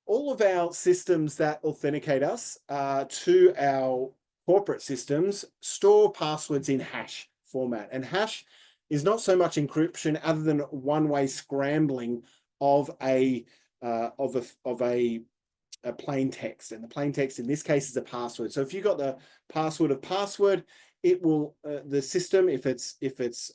all of our systems that authenticate us to our corporate systems store passwords in hash format. And hash is not so much encryption other than one-way scrambling of a plain text. And the plain text in this case is a password. So if you got the password of password, it will the system, if it's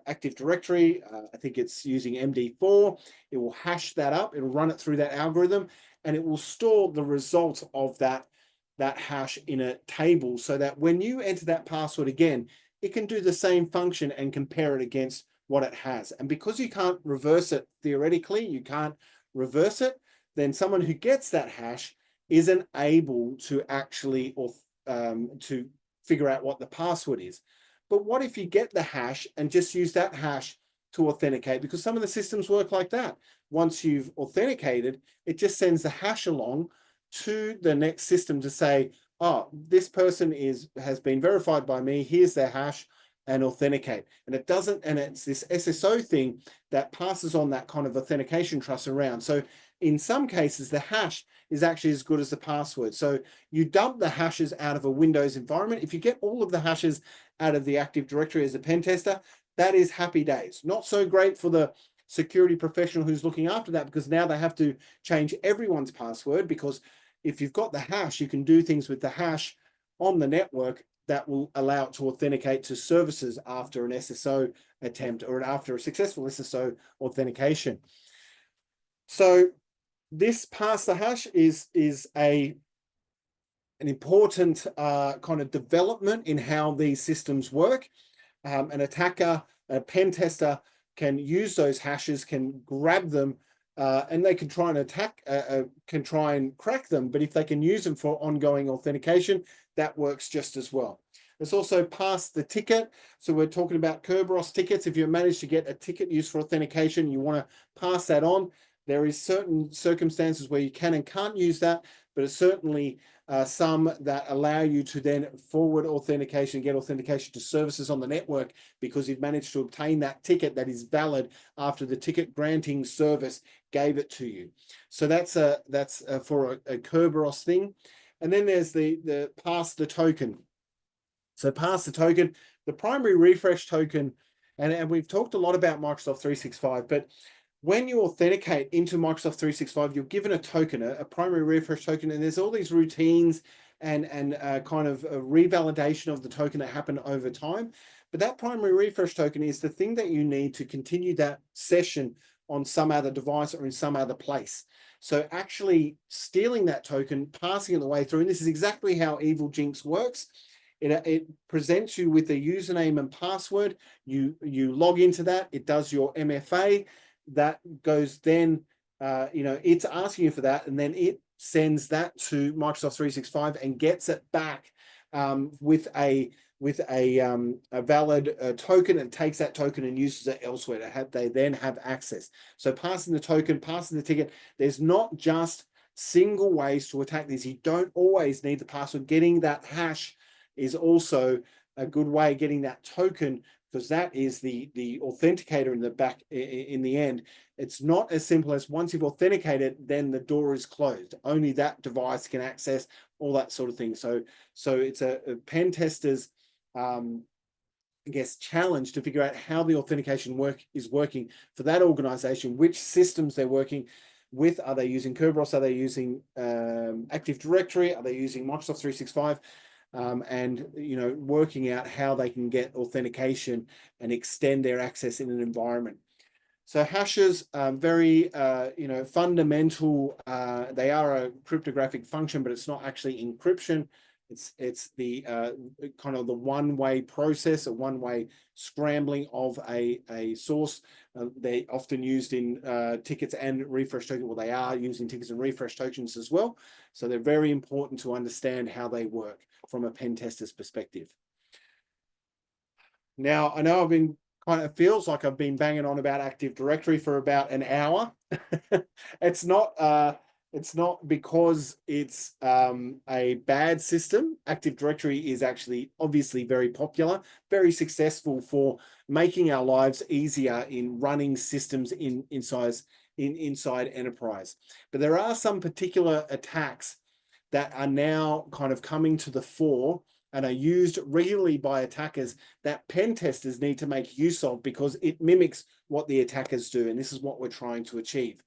Active Directory, I think it's using MD4, it will hash that up. It'll run it through that algorithm, and it will store the result of that hash in a table, so that when you enter that password again, it can do the same function and compare it against what it has. And because you can't reverse it theoretically, you can't reverse it, then someone who gets that hash isn't able to actually to figure out what the password is. But what if you get the hash and just use that hash to authenticate? Because some of the systems work like that. Once you've authenticated, it just sends the hash along to the next system to say, oh, this person has been verified by me, here's their hash, and authenticate. And it doesn't, and it's this SSO thing that passes on that kind of authentication trust around. So in some cases, the hash is actually as good as the password. So you dump the hashes out of a Windows environment. If you get all of the hashes out of the Active Directory as a pen tester, that is happy days. Not so great for the security professional who's looking after that, because now they have to change everyone's password, because if you've got the hash, you can do things with the hash on the network that will allow it to authenticate to services after an SSO attempt or after a successful SSO authentication. So this pass the hash is an important kind of development in how these systems work. An attacker, a pen tester can use those hashes, can grab them, and they can try and attack, can try and crack them. But if they can use them for ongoing authentication, that works just as well. There's also pass the ticket. So we're talking about Kerberos tickets. If you manage to get a ticket used for authentication, you want to pass that on. There is certain circumstances where you can and can't use that, but it's certainly some that allow you to then forward authentication, get authentication to services on the network, because you've managed to obtain that ticket that is valid after the ticket granting service gave it to you. So that's for a Kerberos thing. And then there's the pass the token. So pass the token, the primary refresh token, and we've talked a lot about Microsoft 365, but when you authenticate into Microsoft 365, you're given a token, a primary refresh token, and there's all these routines and kind of a revalidation of the token that happen over time. But that primary refresh token is the thing that you need to continue that session on some other device or in some other place. So actually stealing that token, passing it the way through, and this is exactly how Evil Jinx works. It presents you with a username and password. You log into that. It does your MFA. That goes then, it's asking you for that, and then it sends that to Microsoft 365 and gets it back with a valid token, and takes that token and uses it elsewhere. They then have access. So passing the token, passing the ticket. There's not just single ways to attack this. You don't always need the password. Getting that hash is also a good way of getting that token, because that is the authenticator in the back. In the end, it's not as simple as once you've authenticated, then the door is closed. Only that device can access all that sort of thing. So it's a pen tester's, I guess, challenge to figure out how the authentication is working for that organization, which systems they're working with. Are they using Kerberos? Are they using Active Directory? Are they using Microsoft 365? And working out how they can get authentication and extend their access in an environment. So hashes, very fundamental. They are a cryptographic function, but it's not actually encryption. It's the kind of the one-way process, a one-way scrambling of a source. They're often used in tickets and refresh tokens. Well, they are using tickets and refresh tokens as well. So they're very important to understand how they work from a pen tester's perspective. Now, I know it feels like I've been banging on about Active Directory for about an hour. It's not because it's a bad system. Active Directory is actually obviously very popular, very successful for making our lives easier in running systems inside enterprise. But there are some particular attacks that are now kind of coming to the fore and are used regularly by attackers that pen testers need to make use of, because it mimics what the attackers do. And this is what we're trying to achieve.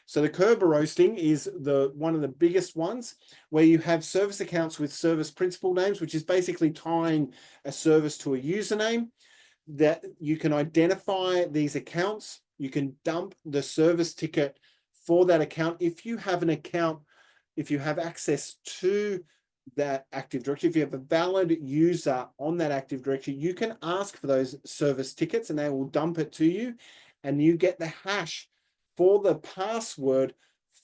So the Kerberosing is one of the biggest ones, where you have service accounts with service principal names, which is basically tying a service to a username. That you can identify these accounts. You can dump the service ticket for that account. If you have an account, if you have access to that Active Directory, if you have a valid user on that Active Directory, you can ask for those service tickets and they will dump it to you, and you get the hash for the password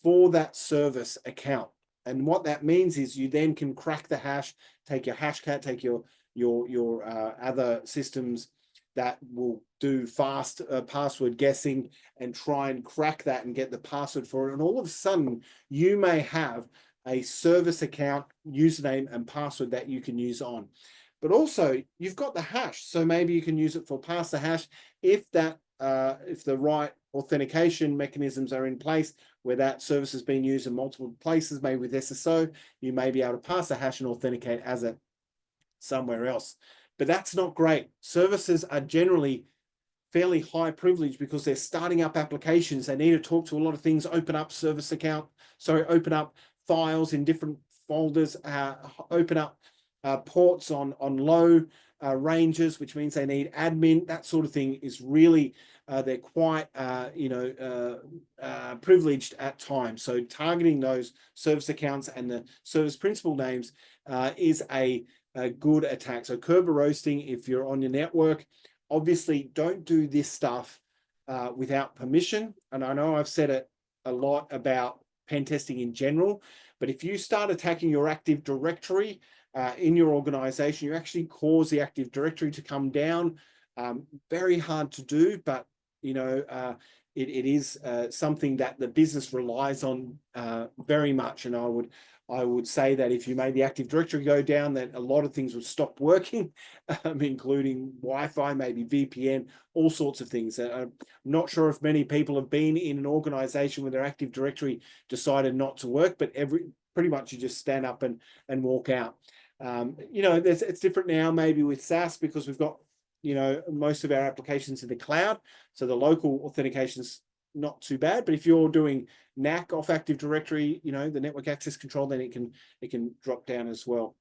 for that service account. And what that means is you then can crack the hash, take your Hashcat, take your other systems that will do fast password guessing and try and crack that and get the password for it. And all of a sudden, you may have a service account, username and password that you can use on. But also, you've got the hash, so maybe you can use it for pass the hash if that if the right authentication mechanisms are in place where that service has been used in multiple places, maybe with SSO, you may be able to pass a hash and authenticate as it somewhere else. But that's not great. Services are generally fairly high privilege because they're starting up applications. They need to talk to a lot of things, open up service account, open up files in different folders, open up ports on low ranges, which means they need admin. That sort of thing is really, they're quite, privileged at times. So targeting those service accounts and the service principal names is a good attack. So Kerber roasting, if you're on your network, obviously don't do this stuff without permission. And I know I've said it a lot about pen testing in general, but if you start attacking your Active Directory in your organization, you actually cause the Active Directory to come down. Very hard to do, but it is something that the business relies on very much. And I would say that if you made the Active Directory go down, that a lot of things would stop working, including Wi-Fi, maybe VPN, all sorts of things. I'm not sure if many people have been in an organization where their Active Directory decided not to work, but pretty much you just stand up and walk out. It's different now maybe with SaaS because we've got, most of our applications in the cloud. So the local authentication's not too bad, but if you're doing NAC off Active Directory, the network access control, then it can drop down as well.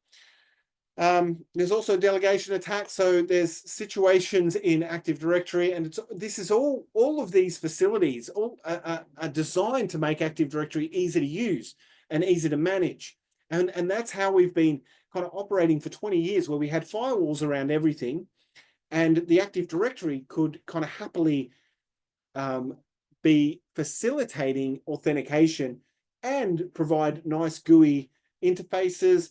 There's also delegation attacks. So there's situations in Active Directory, and this is all of these facilities are designed to make Active Directory easy to use and easy to manage. And that's how we've been kind of operating for 20 years, where we had firewalls around everything, and the Active Directory could kind of happily be facilitating authentication and provide nice GUI interfaces,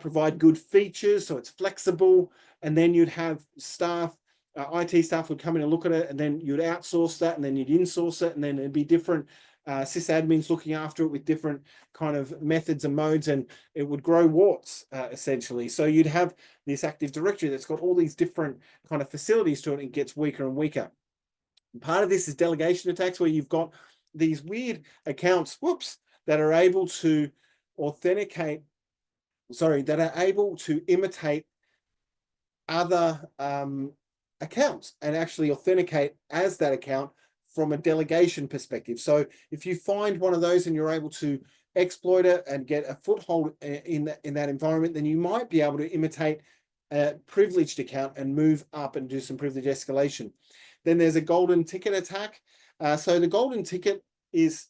provide good features, so it's flexible. And then you'd have staff, IT staff would come in and look at it, and then you'd outsource that, and then you'd insource it, and then it'd be different sysadmins looking after it with different kind of methods and modes, and it would grow warts essentially. So you'd have this Active Directory that's got all these different kind of facilities to it, and it gets weaker and weaker. Part of this is delegation attacks, where you've got these weird accounts, that are able to authenticate, that are able to imitate other accounts and actually authenticate as that account from a delegation perspective. So if you find one of those and you're able to exploit it and get a foothold in that environment, then you might be able to imitate a privileged account and move up and do some privilege escalation. Then there's a golden ticket attack. So the golden ticket is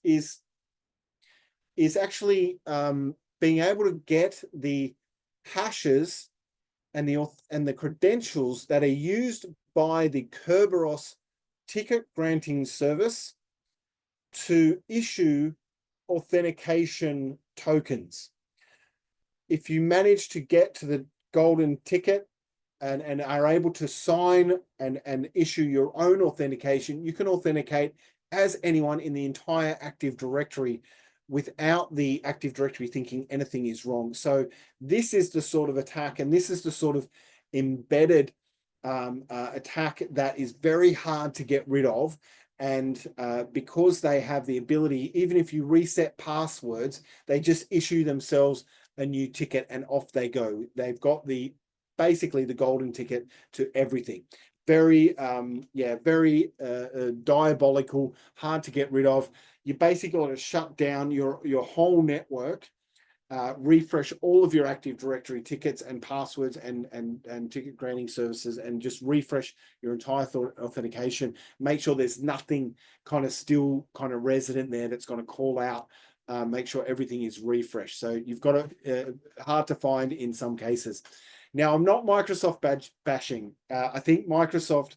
actually being able to get the hashes and the credentials that are used by the Kerberos ticket granting service to issue authentication tokens. If you manage to get to the golden ticket and are able to sign and issue your own authentication, you can authenticate as anyone in the entire Active Directory without the Active Directory thinking anything is wrong. So this is the sort of attack, and this is the sort of embedded attack that is very hard to get rid of. And because they have the ability, even if you reset passwords, they just issue themselves a new ticket and off they go. They've got basically the golden ticket to everything. Very, very diabolical, hard to get rid of. You basically got to shut down your whole network, refresh all of your Active Directory tickets and passwords and ticket granting services, and just refresh your entire authentication. Make sure there's nothing kind of still kind of resident there that's going to call out make sure everything is refreshed. So you've got to, hard to find in some cases. Now, I'm not Microsoft bashing. I think Microsoft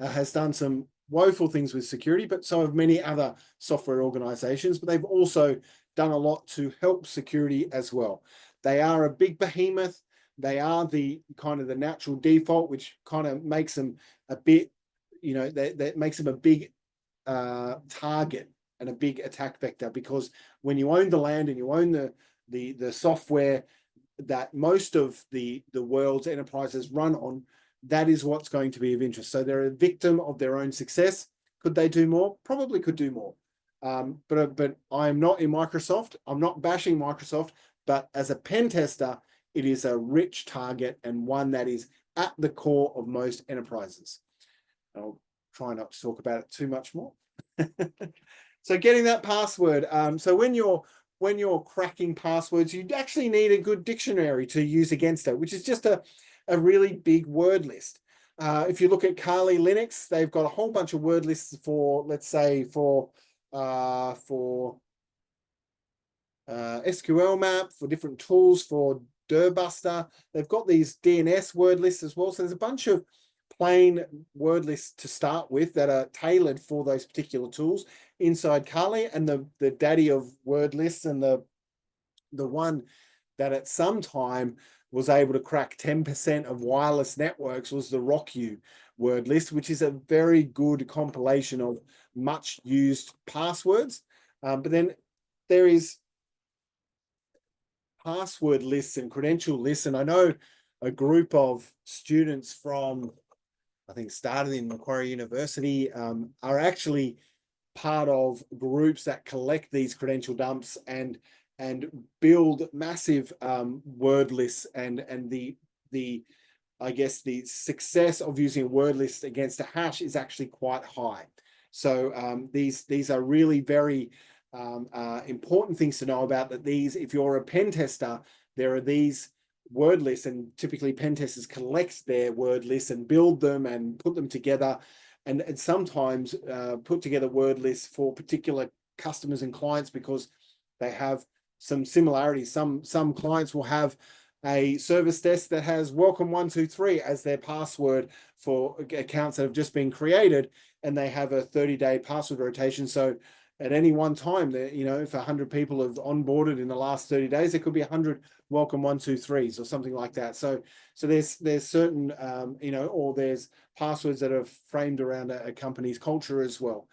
has done some woeful things with security, but so have many other software organizations, but they've also done a lot to help security as well. They are a big behemoth. They are the kind of the natural default, which kind of makes them a bit, you know, that makes them a big target and a big attack vector, because when you own the land and you own the software that most of the world's enterprises run on, that is what's going to be of interest. So they're a victim of their own success. Could they do more? Probably could do more. But I'm not in Microsoft. I'm not bashing Microsoft, but as a pen tester, it is a rich target and one that is at the core of most enterprises. I'll try not to talk about it too much more. So getting that password. So when you're cracking passwords, you actually need a good dictionary to use against it, which is just a really big word list. If you look at Kali Linux, they've got a whole bunch of word lists for, let's say, for SQL map, for different tools, for Dirbuster. They've got these DNS word lists as well. So there's a bunch of plain word lists to start with that are tailored for those particular tools inside Kali. And the daddy of word lists, and the one that at some time was able to crack 10% of wireless networks was the RockU word list, which is a very good compilation of much used passwords. But then there is password lists and credential lists. And I know a group of students from, I think, started in Macquarie University, are actually part of groups that collect these credential dumps and build massive word lists, and the I guess the success of using a word list against a hash is actually quite high. So these are really very important things to know about, that these, if you're a pen tester, there are these word lists, and typically pen testers collect their word lists and build them and put them together, and sometimes put together word lists for particular customers and clients because they have some similarities. Some clients will have a service desk that has welcome 123 as their password for accounts that have just been created, and they have a 30-day password rotation. So at any one time, you know, if 100 people have onboarded in the last 30 days, there could be 100 welcome 123s or something like that. So there's certain, you know, or there's passwords that are framed around a company's culture as well.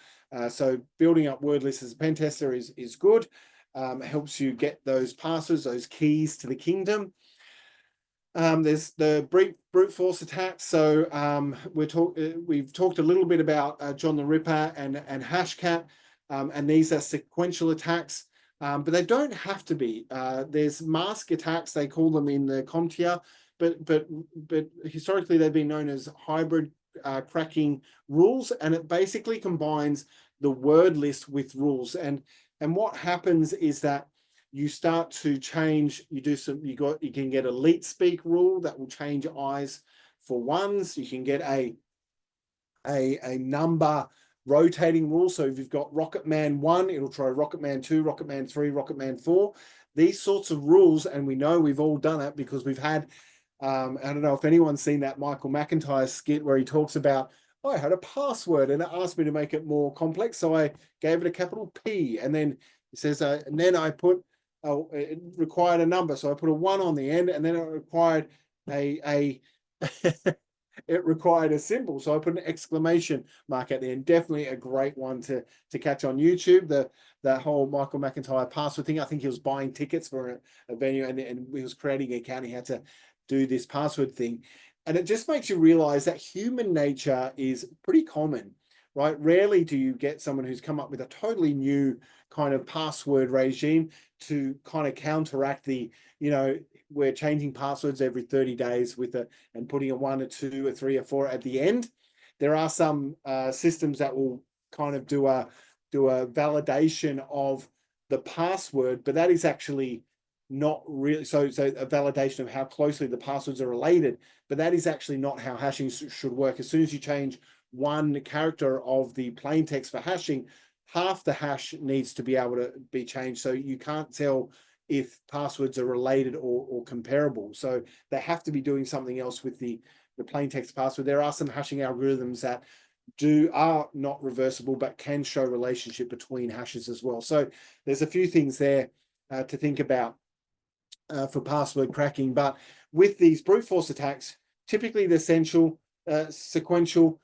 So building up word lists as a pen tester is good. Helps you get those passwords, those keys to the kingdom. There's the brute force attacks. So we've talked a little bit about John the Ripper and Hashcat. And these are sequential attacks, but they don't have to be. There's mask attacks, they call them in the CompTIA, but historically they've been known as hybrid cracking rules, and it basically combines the word list with rules. And what happens is that you start to change. You can get a leet speak rule that will change eyes for ones. You can get a number rotating rule. So if you've got Rocket Man 1, it'll try Rocket Man 2, Rocket Man 3, Rocket Man 4. These sorts of rules, and we know we've all done it because we've had, I don't know if anyone's seen that Michael McIntyre skit where he talks about, I had a password and it asked me to make it more complex, so I gave it a capital P, and then it says, and then I put, it required a number, so I put a 1 on the end, and then it required it required a symbol, so I put an exclamation mark at the end. Definitely a great one to catch on YouTube. That whole Michael McIntyre password thing. I think he was buying tickets for a venue, and he was creating an account. He had to do this password thing, and it just makes you realize that human nature is pretty common, right? Rarely do you get someone who's come up with a totally new kind of password regime to kind of counteract the, you know, we're changing passwords every 30 days and putting a 1, a 2, a 3, a 4 at the end. There are some systems that will kind of do a validation of the password, but that is actually not really, so a validation of how closely the passwords are related, but that is actually not how hashing should work. As soon as you change one character of the plain text for hashing, half the hash needs to be able to be changed. So you can't tell if passwords are related or comparable. So they have to be doing something else with the plain text password. There are some hashing algorithms that are not reversible, but can show relationship between hashes as well. So there's a few things there to think about for password cracking. But with these brute force attacks, typically the essential, sequential,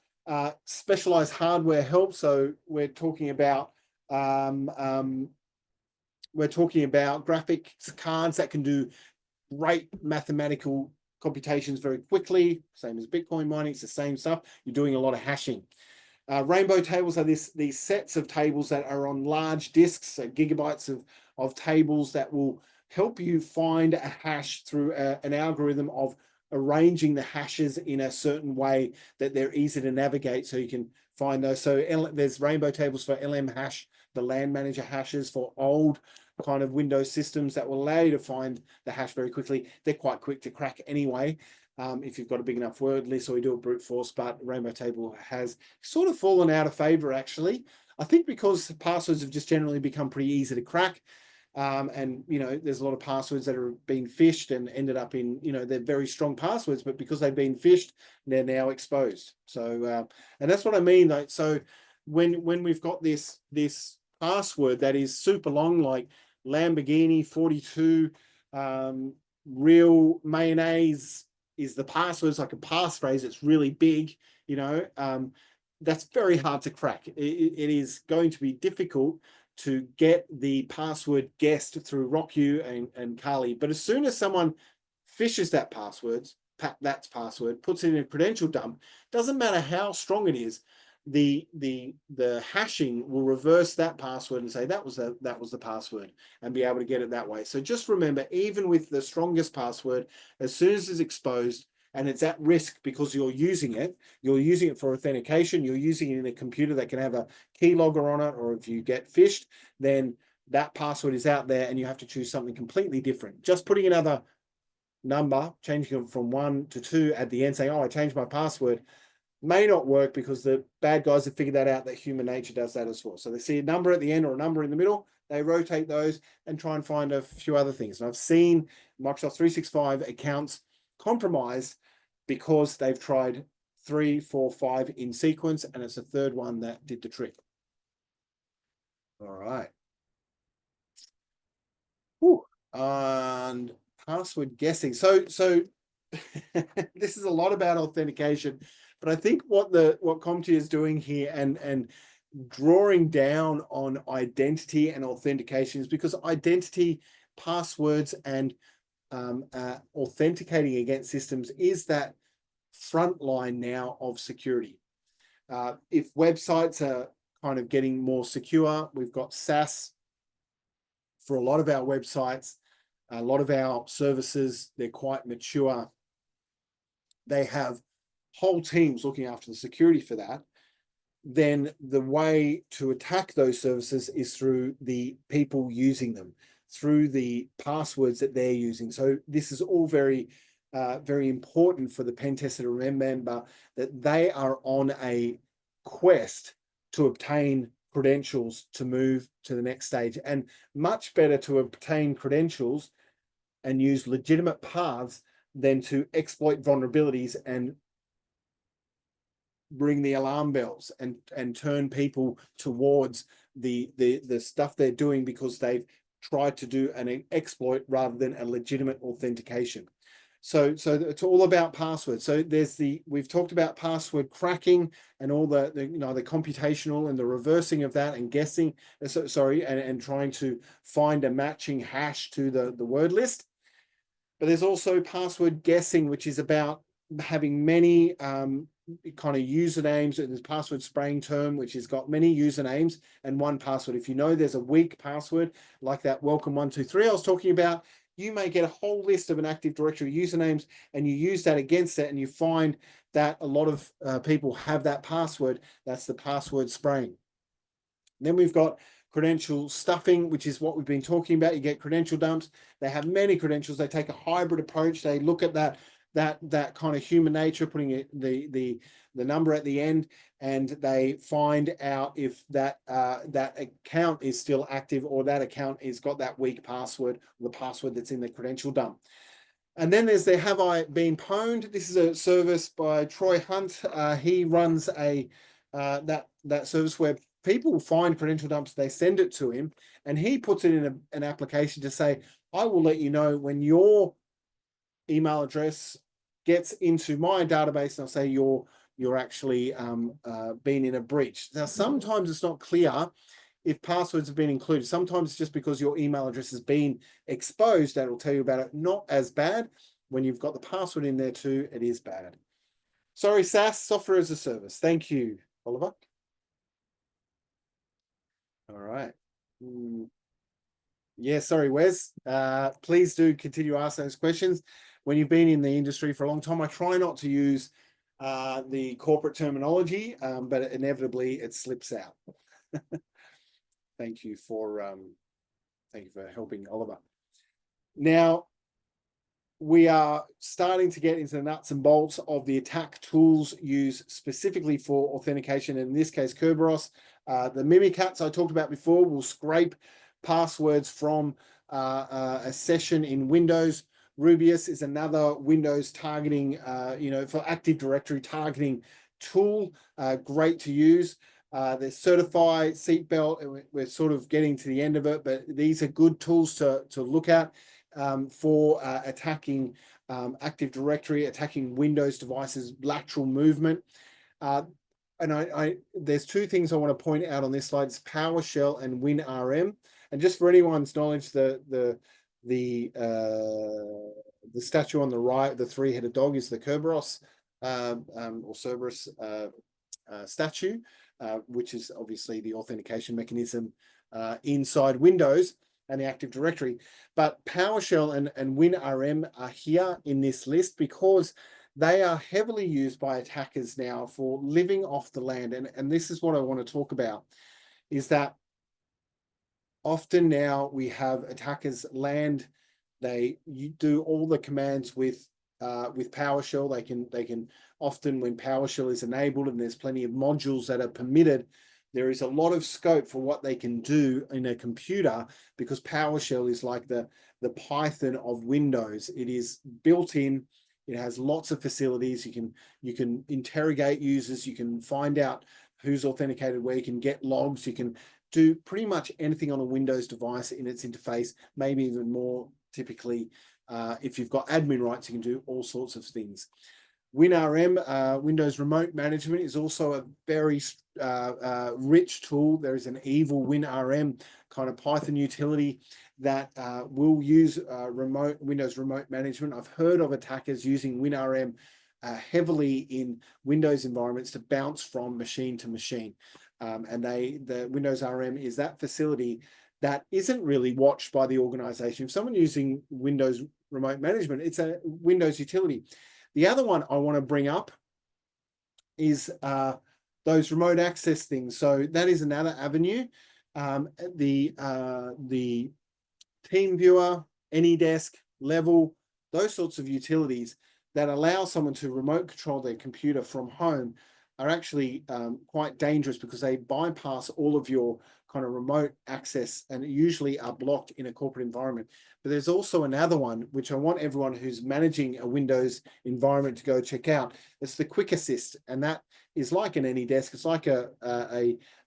specialized hardware help. So we're talking about graphics cards that can do great mathematical computations very quickly. Same as Bitcoin mining, it's the same stuff. You're doing a lot of hashing. Rainbow tables are these sets of tables that are on large disks, so gigabytes of tables that will help you find a hash through an algorithm of arranging the hashes in a certain way that they're easy to navigate, so you can find those. So there's rainbow tables for LM hash, the LAN manager hashes for old kind of Windows systems that will allow you to find the hash very quickly. They're quite quick to crack anyway, if you've got a big enough word list, or you do a brute force. But rainbow table has sort of fallen out of favor, actually. I think because passwords have just generally become pretty easy to crack. And, you know, there's a lot of passwords that are being phished and ended up in, you know, they're very strong passwords, but because they've been phished, they're now exposed. So, and that's what I mean. Like, so when we've got this password that is super long, like Lamborghini 42, real mayonnaise is the password. It's like a passphrase. It's really big, you know, that's very hard to crack. It is going to be difficult to get the password guessed through RockU and Kali. But as soon as someone phishes that password, puts it in a credential dump, doesn't matter how strong it is, the hashing will reverse that password and say that was the password, and be able to get it that way. So just remember, even with the strongest password, as soon as it's exposed and it's at risk because you're using it for authentication, you're using it in a computer that can have a keylogger on it, or if you get phished, then that password is out there and you have to choose something completely different. Just putting another number, changing it from 1 to 2 at the end, saying, oh, I changed my password, may not work, because the bad guys have figured that out, that human nature does that as well. So they see a number at the end or a number in the middle, they rotate those and try and find a few other things. And I've seen Microsoft 365 accounts compromised because they've tried 3, 4, 5 in sequence, and it's the third one that did the trick. All right. Whew. And password guessing. So this is a lot about authentication, but I think what CompTIA is doing here and drawing down on identity and authentication is because identity, passwords, and authenticating against systems is that front line now of security. If websites are kind of getting more secure, we've got SaaS for a lot of our websites, a lot of our services, they're quite mature. They have whole teams looking after the security for that. Then the way to attack those services is through the people using them, through the passwords that they're using. So this is all very, very important for the pen tester to remember, that they are on a quest to obtain credentials to move to the next stage, and much better to obtain credentials and use legitimate paths than to exploit vulnerabilities and ring the alarm bells and turn people towards the stuff they're doing because they've tried to do an exploit rather than a legitimate authentication. So it's all about passwords. So we've talked about password cracking and all the computational and the reversing of that and guessing, and trying to find a matching hash to the word list. But there's also password guessing, which is about having many kind of usernames. There's password spraying term, which has got many usernames and one password. If you know there's a weak password, like that welcome123 I was talking about, you may get a whole list of an Active Directory usernames, and you use that against it, and you find that a lot of people have that password. That's the password spraying. Then we've got credential stuffing, which is what we've been talking about. You get credential dumps. They have many credentials. They take a hybrid approach. They look at that that kind of human nature, putting it, the number at the end, and they find out if that account is still active or that account has got that weak password, or the password that's in the credential dump. And then there's the Have I Been Pwned? This is a service by Troy Hunt. He runs that service where people find credential dumps, they send it to him, and he puts it in an application to say, I will let you know when your email address gets into my database, and I'll say you're actually been in a breach. Now, sometimes it's not clear if passwords have been included. Sometimes it's just because your email address has been exposed that will tell you about it. Not as bad. When you've got the password in there too, it is bad. Sorry, SaaS, software as a service. Thank you, Oliver. All right. Yeah, sorry, Wes. Please do continue to ask those questions. When you've been in the industry for a long time, I try not to use the corporate terminology, but inevitably it slips out. Thank you for helping, Oliver. Now, we are starting to get into the nuts and bolts of the attack tools used specifically for authentication. In this case, Kerberos. The Mimikatz I talked about before will scrape passwords from a session in Windows. Rubius is another Windows targeting, for Active Directory targeting tool, great to use. There's Certify, Seatbelt, we're sort of getting to the end of it, but these are good tools to look at for attacking Active Directory, attacking Windows devices, lateral movement. And there's two things I want to point out on this slide. It's PowerShell and WinRM. And just for anyone's knowledge, the statue on the right, the three-headed dog, is the Kerberos or Cerberus statue, which is obviously the authentication mechanism inside Windows and the Active Directory. But PowerShell and WinRM are here in this list because they are heavily used by attackers now for living off the land. And this is what I want to talk about, is that often now we have attackers land, they do all the commands with PowerShell. They can often, when PowerShell is enabled and there's plenty of modules that are permitted, there is a lot of scope for what they can do in a computer, because PowerShell is like the Python of Windows. It is built in. It has lots of facilities. You can interrogate users. You can find out who's authenticated where. You can get logs. You can do pretty much anything on a Windows device in its interface, maybe even more typically. If you've got admin rights, you can do all sorts of things. WinRM, Windows Remote Management, is also a very rich tool. There is an evil WinRM kind of Python utility that will use Windows Remote Management. I've heard of attackers using WinRM heavily in Windows environments to bounce from machine to machine. And the Windows RM is that facility that isn't really watched by the organization. If someone using Windows Remote Management, it's a Windows utility. The other one I want to bring up is those remote access things. So that is another avenue. The TeamViewer, AnyDesk, Level, those sorts of utilities that allow someone to remote control their computer from home are actually quite dangerous, because they bypass all of your kind of remote access and usually are blocked in a corporate environment. But there's also another one, which I want everyone who's managing a Windows environment to go check out. It's the Quick Assist, and that is like an AnyDesk. It's like a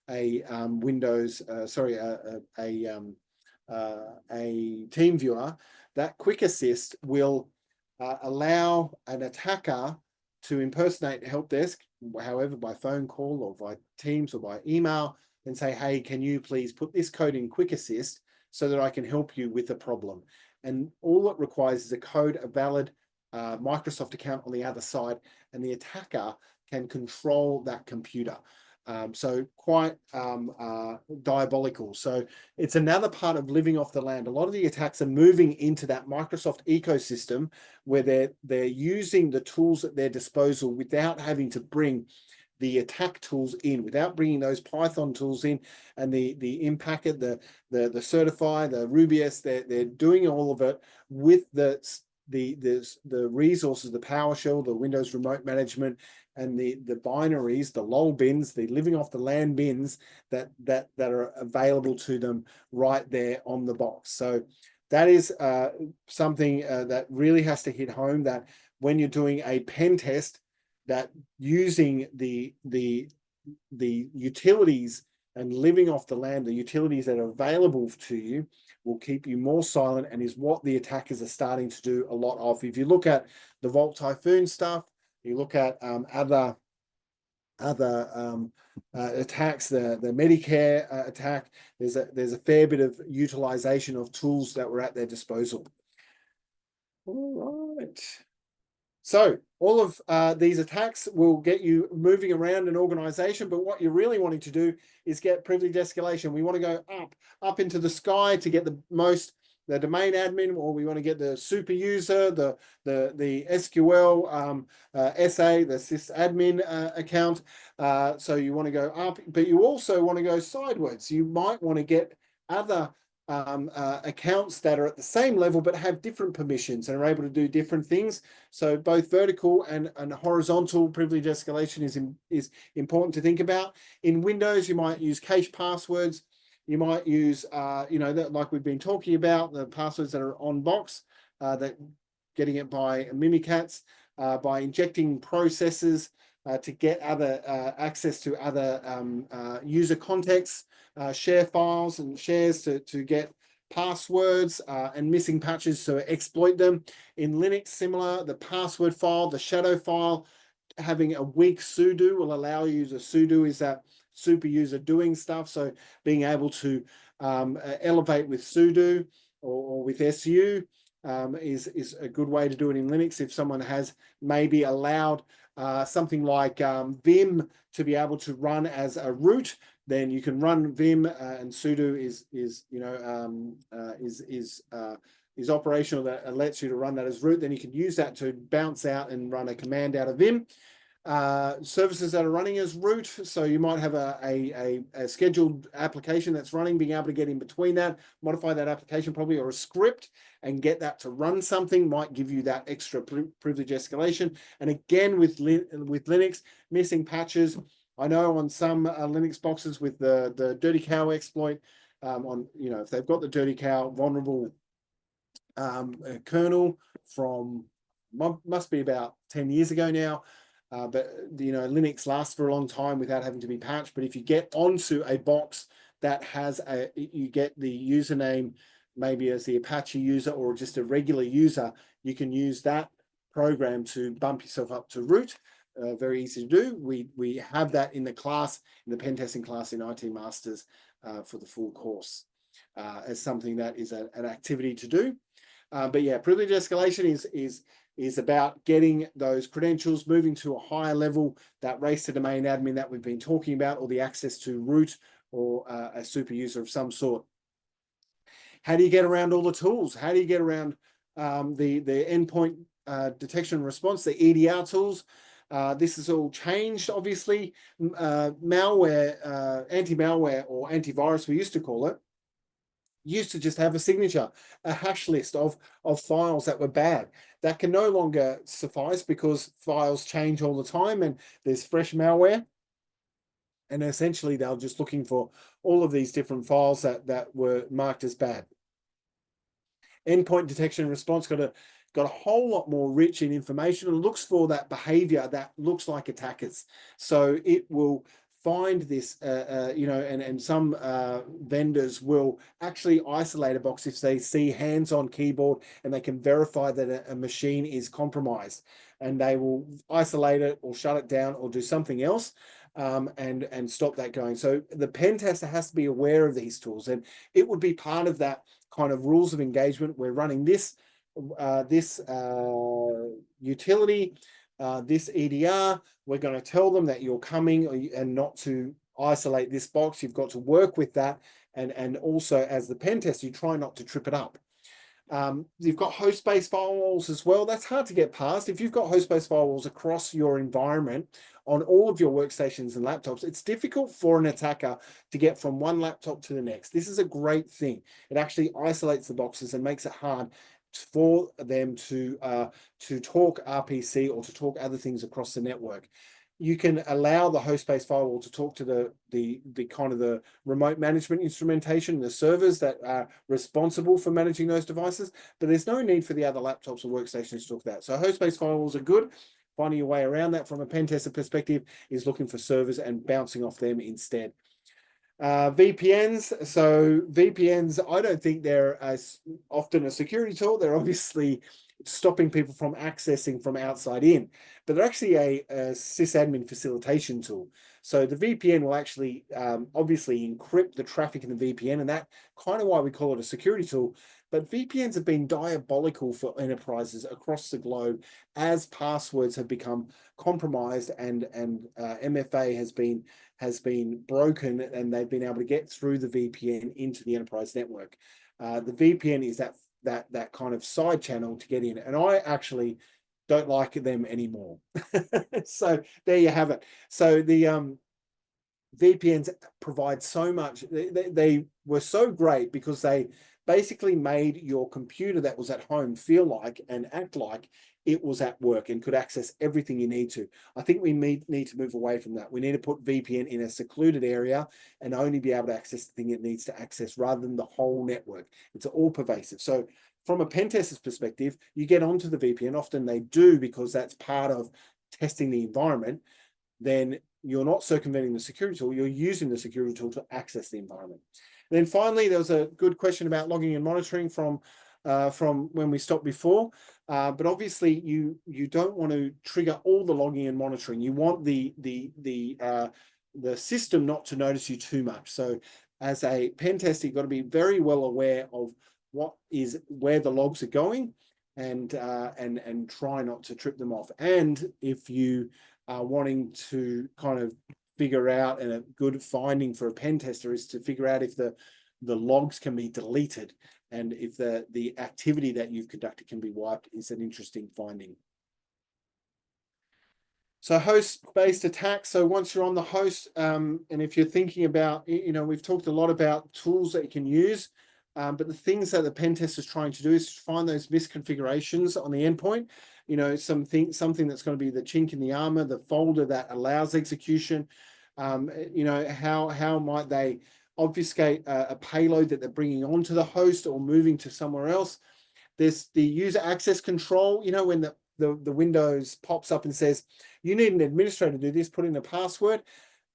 Windows, a TeamViewer. That Quick Assist will allow an attacker to impersonate a help desk, however, by phone call or by Teams or by email, and say, hey, can you please put this code in Quick Assist so that I can help you with the problem? And all it requires is a code, a valid Microsoft account on the other side, and the attacker can control that computer. So quite diabolical. So it's another part of living off the land. A lot of the attacks are moving into that Microsoft ecosystem where they're using the tools at their disposal without having to bring the attack tools in, without bringing those Python tools in, and the Impacket, the Certify, the Rubius. They're doing all of it with the the resources, the PowerShell, the Windows remote management, and the binaries, the lol bins, the living off the land bins that are available to them right there on the box. So that is something that really has to hit home, that when you're doing a pen test, that using the utilities and living off the land, the utilities that are available to you, will keep you more silent, and is what the attackers are starting to do a lot of. If you look at the Vault Typhoon stuff, you look at other attacks, the Medicare attack, there's a fair bit of utilization of tools that were at their disposal. All right. So all of these attacks will get you moving around an organization, but what you're really wanting to do is get privilege escalation. We want to go up into the sky to get the domain admin, or we want to get the super user, the SQL SA, the sysadmin account. So you want to go up, but you also want to go sideways. You might want to get other accounts that are at the same level but have different permissions and are able to do different things. So both vertical and horizontal privilege escalation is important to think about. In Windows, you might use cache passwords. You might use, that, like we've been talking about, the passwords that are on box, that getting it by Mimikatz, by injecting processes to get other access to other user contexts, share files and shares to get passwords and missing patches to exploit them. In Linux, similar, the password file, the shadow file, having a weak sudo will allow you to, sudo is that super user doing stuff. So being able to elevate with sudo or with su is a good way to do it in Linux. If someone has maybe allowed something like Vim to be able to run as a root, then you can run Vim, and sudo is operational, that lets you to run that as root. Then you can use that to bounce out and run a command out of Vim. Services that are running as root, so you might have a scheduled application that's running, being able to get in between that, modify that application probably, or a script, and get that to run something, might give you that extra privilege escalation. And again, with Linux, missing patches. I know on some Linux boxes with the dirty cow exploit, if they've got the dirty cow vulnerable kernel from, must be about 10 years ago now. But Linux lasts for a long time without having to be patched. But if you get onto a box that has you get the username maybe as the Apache user or just a regular user, you can use that program to bump yourself up to root. Very easy to do. We have that in the class, in the pen testing class in IT Masters for the full course as something that is an activity to do. But yeah, privilege escalation is about getting those credentials, moving to a higher level, that race to domain admin that we've been talking about, or the access to root or a super user of some sort. How do you get around all the tools? How do you get around the endpoint detection and response, the EDR tools? This has all changed, obviously. Malware, anti-malware or antivirus, we used to call it, used to just have a signature, a hash list of files that were bad. That can no longer suffice because files change all the time and there's fresh malware. And essentially, they're just looking for all of these different files that were marked as bad. Endpoint detection and response got a whole lot more rich in information and looks for that behavior that looks like attackers. So it will find this, and some vendors will actually isolate a box if they see hands on keyboard and they can verify that a machine is compromised, and they will isolate it or shut it down or do something else and stop that going. So the pen tester has to be aware of these tools, and it would be part of that kind of rules of engagement. We're running this utility, this EDR. We're going to tell them that you're coming and not to isolate this box. You've got to work with that. And also as the pen tester, you try not to trip it up. You've got host-based firewalls as well. That's hard to get past. If you've got host-based firewalls across your environment on all of your workstations and laptops, it's difficult for an attacker to get from one laptop to the next. This is a great thing. It actually isolates the boxes and makes it hard for them to talk RPC or to talk other things across the network. You can allow the host-based firewall to talk to the kind of the remote management instrumentation, the servers that are responsible for managing those devices, but there's no need for the other laptops or workstations to talk that. So host-based firewalls are good. Finding your way around that from a pen tester perspective is looking for servers and bouncing off them instead. VPNs. So VPNs, I don't think they're as often a security tool. They're obviously stopping people from accessing from outside in, but they're actually a sysadmin facilitation tool. So the VPN will actually obviously encrypt the traffic in the VPN, and that kind of why we call it a security tool. But VPNs have been diabolical for enterprises across the globe as passwords have become compromised and MFA has been broken, and they've been able to get through the VPN into the enterprise network. The VPN is that kind of side channel to get in, and I actually don't like them anymore. So there you have it. So the VPNs provide so much. They were so great because they basically made your computer that was at home feel like and act like it was at work and could access everything you need to. I think we need to move away from that. We need to put VPN in a secluded area and only be able to access the thing it needs to access rather than the whole network. It's all pervasive. So from a pen tester's perspective, you get onto the VPN. Often they do because that's part of testing the environment. Then you're not circumventing the security tool. You're using the security tool to access the environment. And then finally, there was a good question about logging and monitoring from when we stopped before. But obviously, you don't want to trigger all the logging and monitoring. You want the system not to notice you too much. So as a pen tester, you've got to be very well aware of where the logs are going, and try not to trip them off. And if you are wanting to kind of figure out, and a good finding for a pen tester is to figure out if the logs can be deleted, and if the activity that you've conducted can be wiped, is an interesting finding. So host-based attacks. So once you're on the host, and if you're thinking about, we've talked a lot about tools that you can use, but the things that the pen tester is trying to do is find those misconfigurations on the endpoint. Something that's going to be the chink in the armor, the folder that allows execution. How might they obfuscate a payload that they're bringing onto the host or moving to somewhere else? There's the user access control. When the Windows pops up and says, you need an administrator to do this, put in a password.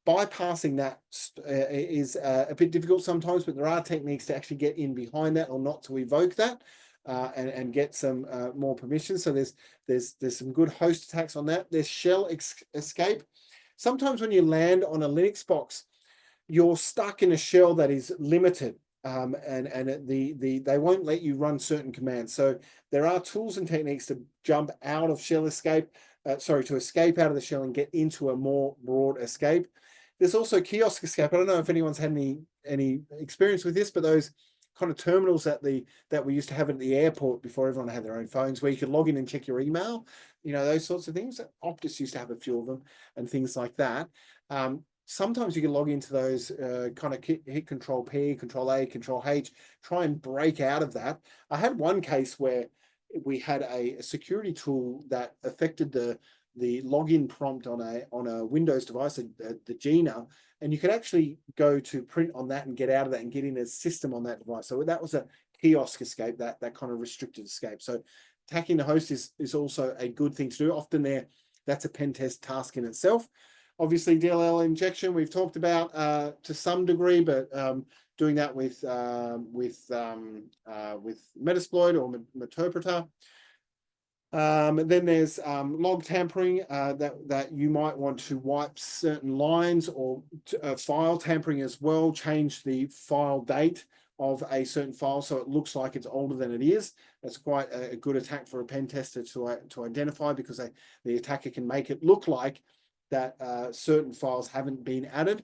Bypassing that is a bit difficult sometimes, but there are techniques to actually get in behind that or not to evoke that. And get some more permissions. So there's some good host attacks on that. There's shell escape. Sometimes when you land on a Linux box, you're stuck in a shell that is limited, and they won't let you run certain commands. So there are tools and techniques to jump out of shell escape, to escape out of the shell and get into a more broad escape. There's also kiosk escape. I don't know if anyone's had any experience with this, but those kind of terminals that we used to have at the airport before everyone had their own phones, where you could log in and check your email, those sorts of things. Optus used to have a few of them and things like that. Sometimes you can log into those, kind of hit Control P, Control A, Control H, try and break out of that. I had one case where we had a security tool that affected the login prompt on a Windows device, the Gina, and you could actually go to print on that and get out of that and get in a system on that device. So that was a kiosk escape, that kind of restricted escape. So attacking the host is also a good thing to do. Often that's a pen test task in itself. Obviously, DLL injection we've talked about to some degree, but doing that with Metasploit or Meterpreter. Then there's log tampering, that you might want to wipe certain lines, or file tampering as well, change the file date of a certain file so it looks like it's older than it is. That's quite a good attack for a pen tester to identify, because the attacker can make it look like that certain files haven't been added.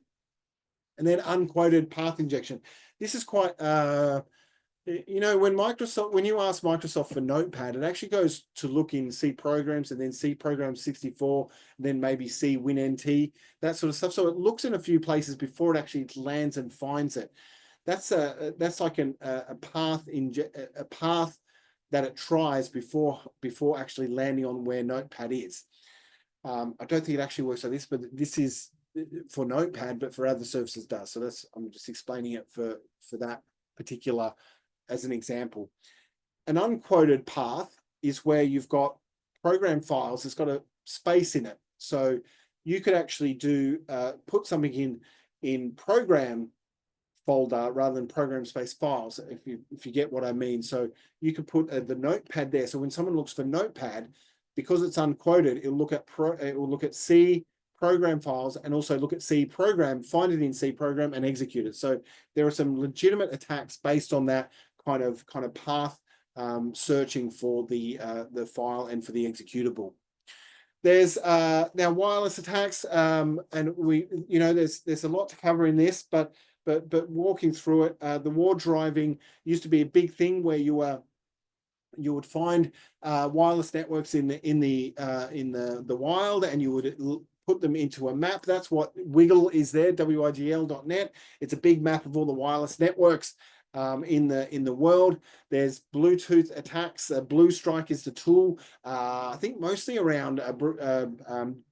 And then unquoted path injection. This is quite when you ask Microsoft for Notepad, it actually goes to look in C programs and then C program 64, and then maybe C WinNT, that sort of stuff. So it looks in a few places before it actually lands and finds it. That's like a path that it tries before actually landing on where Notepad is. I don't think it actually works like this, but this is for Notepad, but for other services does. So I'm just explaining it for that particular as an example. An unquoted path is where you've got program files. It's got a space in it. So you could actually do put something in program folder rather than program space files, if you get what I mean. So you could put the Notepad there. So when someone looks for Notepad, because it's unquoted, it'll look at C program files and also look at C program, find it in C program and execute it. So there are some legitimate attacks based on that kind of path searching for the file and for the executable. There's now wireless attacks, and there's a lot to cover in this, but walking through it, the war driving used to be a big thing where you would find wireless networks in the wild, and you would put them into a map. That's what Wiggle is there, wigl.net. It's a big map of all the wireless networks in the world. There's Bluetooth attacks. Blue Strike is the tool. I think mostly around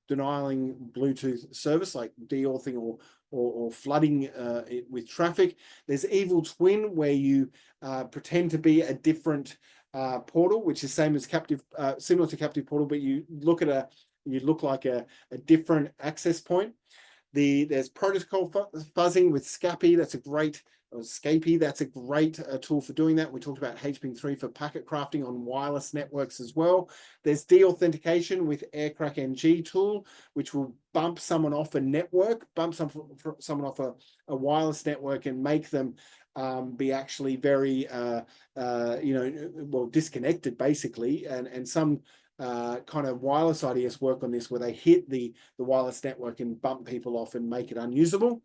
denying Bluetooth service, like de-authing or flooding it with traffic. There's Evil Twin, where you pretend to be a different portal, which is same as captive, similar to captive portal, but you look like a different access point. There's protocol fuzzing with Scapy. That's a great tool for doing that. We talked about HPing3 for packet crafting on wireless networks as well. There's de-authentication with AirCrackNG tool, which will bump someone off a network, someone off a wireless network and make them be actually very, disconnected basically. And some kind of wireless IDS work on this, where they hit the wireless network and bump people off and make it unusable.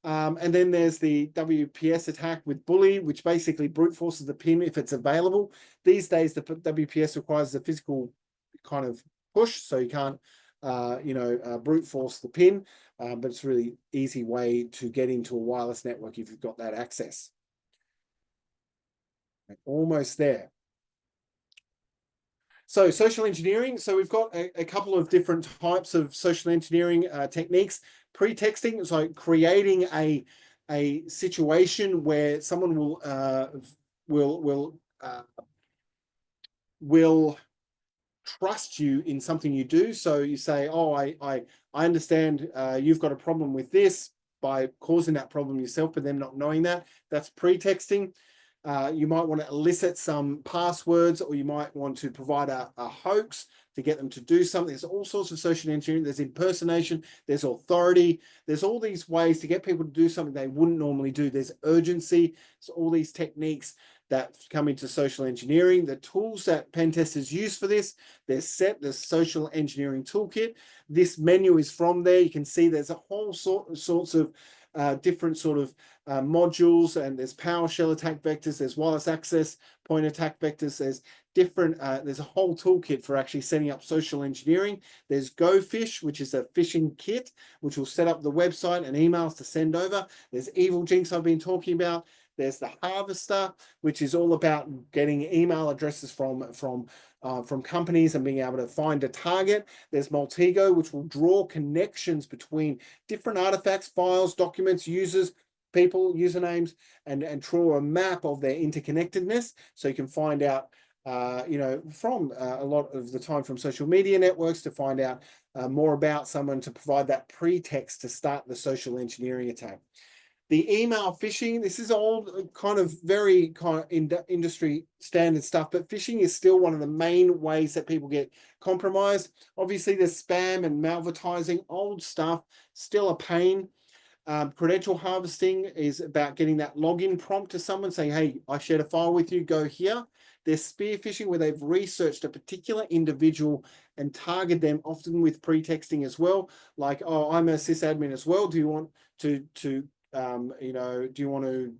And then there's the WPS attack with Bully, which basically brute forces the pin if it's available. These days, the WPS requires a physical kind of push, so you can't, brute force the pin, but it's a really easy way to get into a wireless network if you've got that access. Almost there. So social engineering. So we've got a couple of different types of social engineering techniques. Pretexting is like creating a situation where someone will trust you in something you do. So you say, oh, I understand you've got a problem with this, by causing that problem yourself, but them not knowing that. That's pretexting. You might want to elicit some passwords, or you might want to provide a hoax to get them to do something. There's all sorts of social engineering. There's impersonation. There's authority. There's all these ways to get people to do something they wouldn't normally do. There's urgency. So all these techniques that come into social engineering. The tools that pen testers use for this, there's social engineering toolkit. This menu is from there. You can see there's a whole sorts of different sort of modules, and there's PowerShell attack vectors, there's wireless access point attack vectors, there's different, there's a whole toolkit for actually setting up social engineering. There's GoFish, which is a phishing kit, which will set up the website and emails to send over. There's Evil Jinx I've been talking about. There's the Harvester, which is all about getting email addresses from companies and being able to find a target. There's Multigo, which will draw connections between different artifacts, files, documents, users, people, usernames, and draw a map of their interconnectedness. So you can find out, from a lot of the time from social media networks, to find out more about someone, to provide that pretext to start the social engineering attack. The email phishing, this is all kind of very industry standard stuff, but phishing is still one of the main ways that people get compromised. Obviously, there's spam and malvertising, old stuff, still a pain. Credential harvesting is about getting that login prompt to someone saying, hey, I shared a file with you, go here. There's spear phishing, where they've researched a particular individual and target them, often with pretexting as well. Like, oh, I'm a sysadmin as well. Do you want to do you want to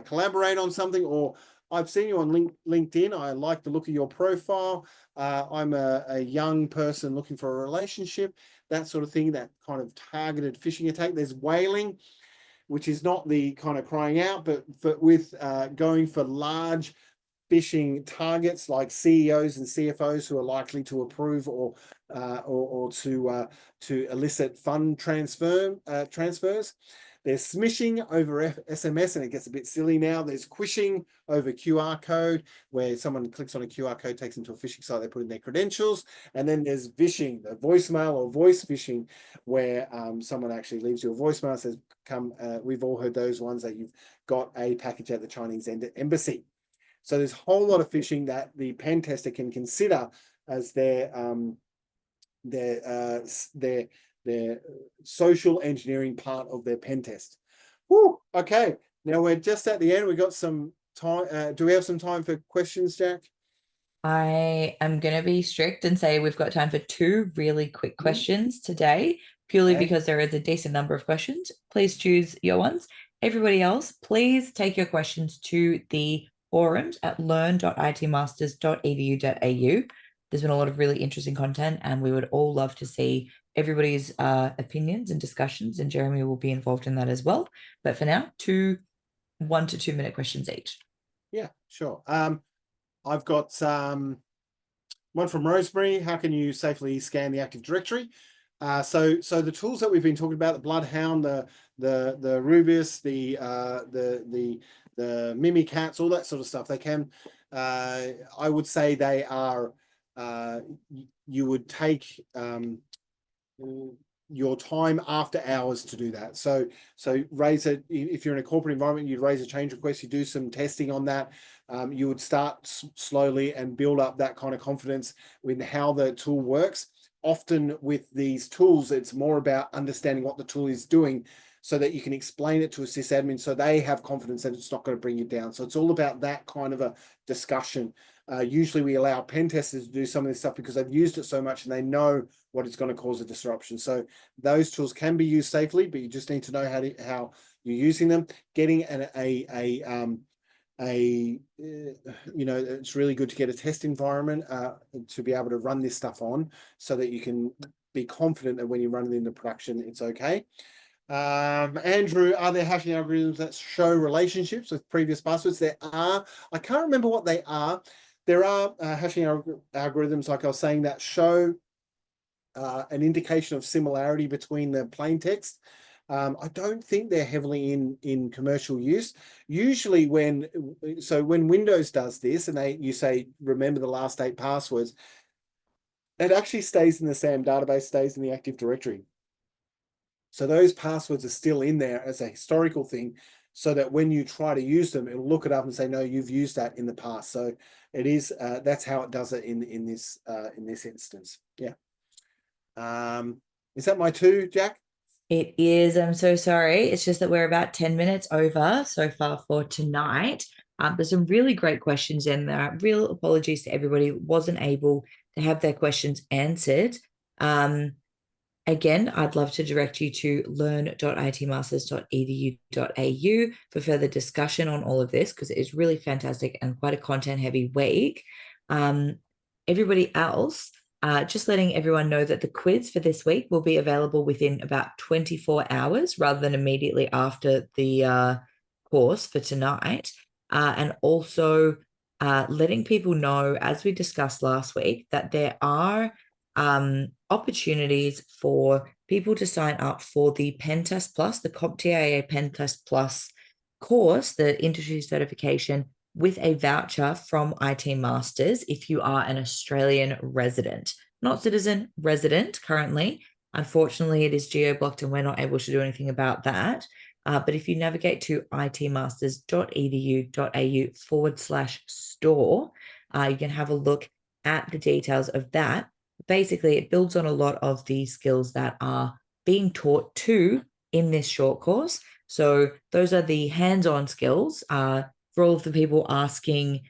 collaborate on something? Or I've seen you on LinkedIn. I like the look of your profile. I'm a young person looking for a relationship, that sort of thing, that kind of targeted phishing attack. There's whaling, which is not the kind of crying out, but with going for large phishing targets like CEOs and CFOs who are likely to approve or to elicit fund transfers. There's smishing over SMS, and it gets a bit silly now. There's quishing over QR code, where someone clicks on a QR code, takes them to a phishing site, they put in their credentials. And then there's vishing, the voicemail or voice phishing, where someone actually leaves you a voicemail and says, we've all heard those ones, that you've got a package at the Chinese embassy. So there's a whole lot of phishing that the pen tester can consider as their social engineering part of their pen test. Whew, okay, now we're just at the end. We've got some time. Do we have some time for questions, Jack? I am going to be strict and say we've got time for 2 really quick questions today, purely because there is a decent number of questions. Please choose your ones. Everybody else, please take your questions to the forums at learn.itmasters.edu.au. There's been a lot of really interesting content, and we would all love to see everybody's opinions and discussions, and Jeremy will be involved in that as well. But for now, 1 to 2 minute questions each. Yeah, sure. I've got one from Rosemary. How can you safely scan the Active Directory? So the tools that we've been talking about, the Bloodhound, the Rubius, the Mimikatz, all that sort of stuff, they can, I would say they are, you would take your time after hours to do that. So raise it, if you're in a corporate environment, you'd raise a change request, you do some testing on that. You would start slowly and build up that kind of confidence with how the tool works. Often with these tools, it's more about understanding what the tool is doing so that you can explain it to a sysadmin so they have confidence that it's not going to bring you down. So it's all about that kind of a discussion. Usually we allow pen testers to do some of this stuff because they've used it so much and they know what it's going to cause a disruption. So those tools can be used safely, but you just need to know how you're using them. Getting it's really good to get a test environment to be able to run this stuff on so that you can be confident that when you run it into production, it's okay. Andrew, are there hashing algorithms that show relationships with previous passwords? There are. I can't remember what they are. There are hashing algorithms, like I was saying, that show an indication of similarity between the plain text. I don't think they're heavily in commercial use. Usually when Windows does this and you say, remember the last 8 passwords, it actually stays in the SAM database, stays in the Active Directory. So those passwords are still in there as a historical thing, so that when you try to use them, it'll look it up and say, no, you've used that in the past. So it is, that's how it does it in this instance. Yeah. Is that my 2, Jack? It is. I'm so sorry. It's just that we're about 10 minutes over so far for tonight. There's some really great questions in there. Real apologies to everybody who wasn't able to have their questions answered. Again, I'd love to direct you to learn.itmasters.edu.au for further discussion on all of this, because it is really fantastic and quite a content-heavy week. Everybody else, just letting everyone know that the quiz for this week will be available within about 24 hours rather than immediately after the course for tonight. And also letting people know, as we discussed last week, that there are opportunities for people to sign up for the PenTest Plus, the CompTIA PenTest Plus course, the industry certification, with a voucher from IT Masters if you are an Australian resident, not citizen, resident currently. Unfortunately, it is geo-blocked and we're not able to do anything about that. But if you navigate to itmasters.edu.au/store, you can have a look at the details of that. Basically, it builds on a lot of the skills that are being taught in this short course. So those are the hands-on skills for all of the people asking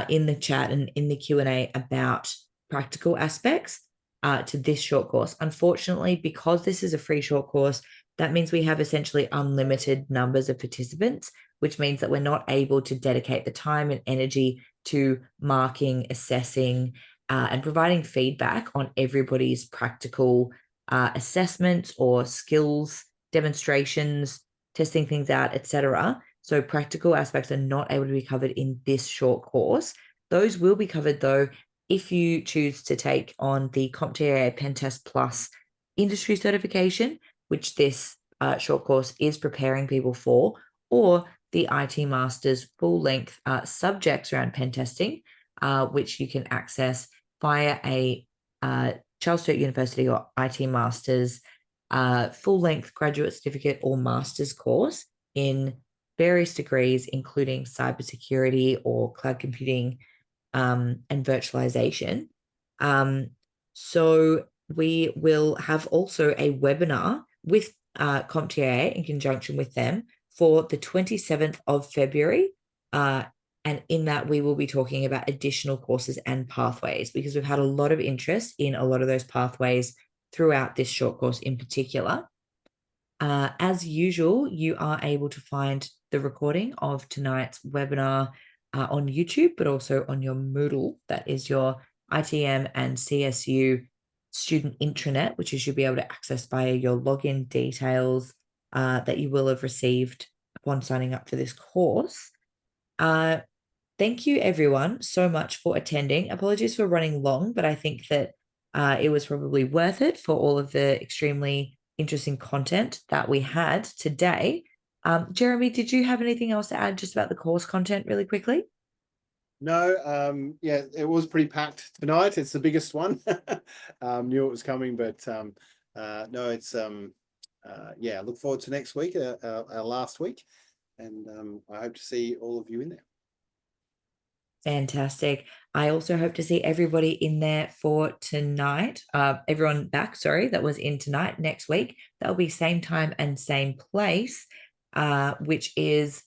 in the chat and in the Q&A about practical aspects to this short course. Unfortunately, because this is a free short course, that means we have essentially unlimited numbers of participants, which means that we're not able to dedicate the time and energy to marking, assessing, and providing feedback on everybody's practical assessments or skills, demonstrations, testing things out, etc. So practical aspects are not able to be covered in this short course. Those will be covered, though, if you choose to take on the CompTIA PenTest Plus industry certification, which this short course is preparing people for, or the IT Masters full-length subjects around pen testing, which you can access via a Charles Sturt University or IT Masters full-length graduate certificate or master's course in various degrees, including cybersecurity or cloud computing and virtualization. So we will have also a webinar with CompTIA in conjunction with them for the 27th of February. And in that, we will be talking about additional courses and pathways, because we've had a lot of interest in a lot of those pathways throughout this short course in particular. As usual, you are able to find the recording of tonight's webinar on YouTube, but also on your Moodle. That is your ITM and CSU student intranet, which you should be able to access via your login details that you will have received upon signing up for this course. Thank you, everyone, so much for attending. Apologies for running long, but I think that it was probably worth it for all of the extremely interesting content that we had today. Jeremy, did you have anything else to add just about the course content really quickly? No, yeah, it was pretty packed tonight. It's the biggest one. Knew it was coming, but no, it's yeah, look forward to next week, our last week, and I hope to see all of you in there. Fantastic. I also hope to see everybody in there for tonight. Everyone back, sorry, that was in tonight. Next week, that'll be same time and same place, which is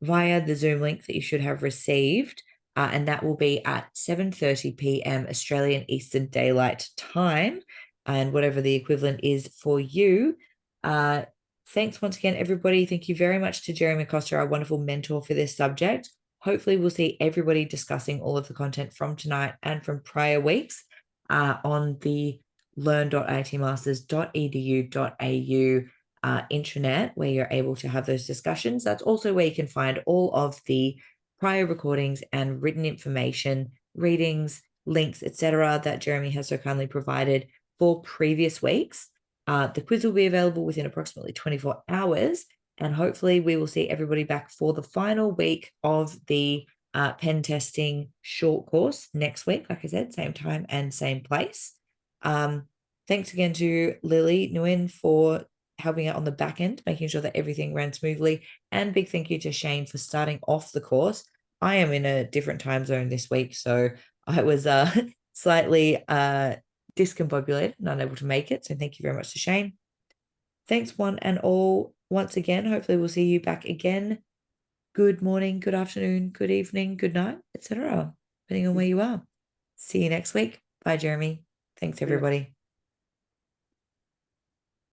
via the Zoom link that you should have received. And that will be at 7:30 p.m. Australian Eastern Daylight Time, and whatever the equivalent is for you. Thanks once again, everybody. Thank you very much to Jeremy Costa, our wonderful mentor for this subject. Hopefully we'll see everybody discussing all of the content from tonight and from prior weeks on the learn.itmasters.edu.au intranet, where you're able to have those discussions. That's also where you can find all of the prior recordings and written information, readings, links, etc., that Jeremy has so kindly provided for previous weeks. The quiz will be available within approximately 24 hours. And hopefully we will see everybody back for the final week of the pen testing short course next week. Like I said, same time and same place. Thanks again to Lily Nguyen for helping out on the back end, making sure that everything ran smoothly. And big thank you to Shane for starting off the course. I am in a different time zone this week, so I was slightly discombobulated, not able to make it. So thank you very much to Shane. Thanks one and all once again. Hopefully we'll see you back again. Good morning, good afternoon, good evening, good night, etc., depending on where you are. See you next week. Bye, Jeremy. Thanks, everybody.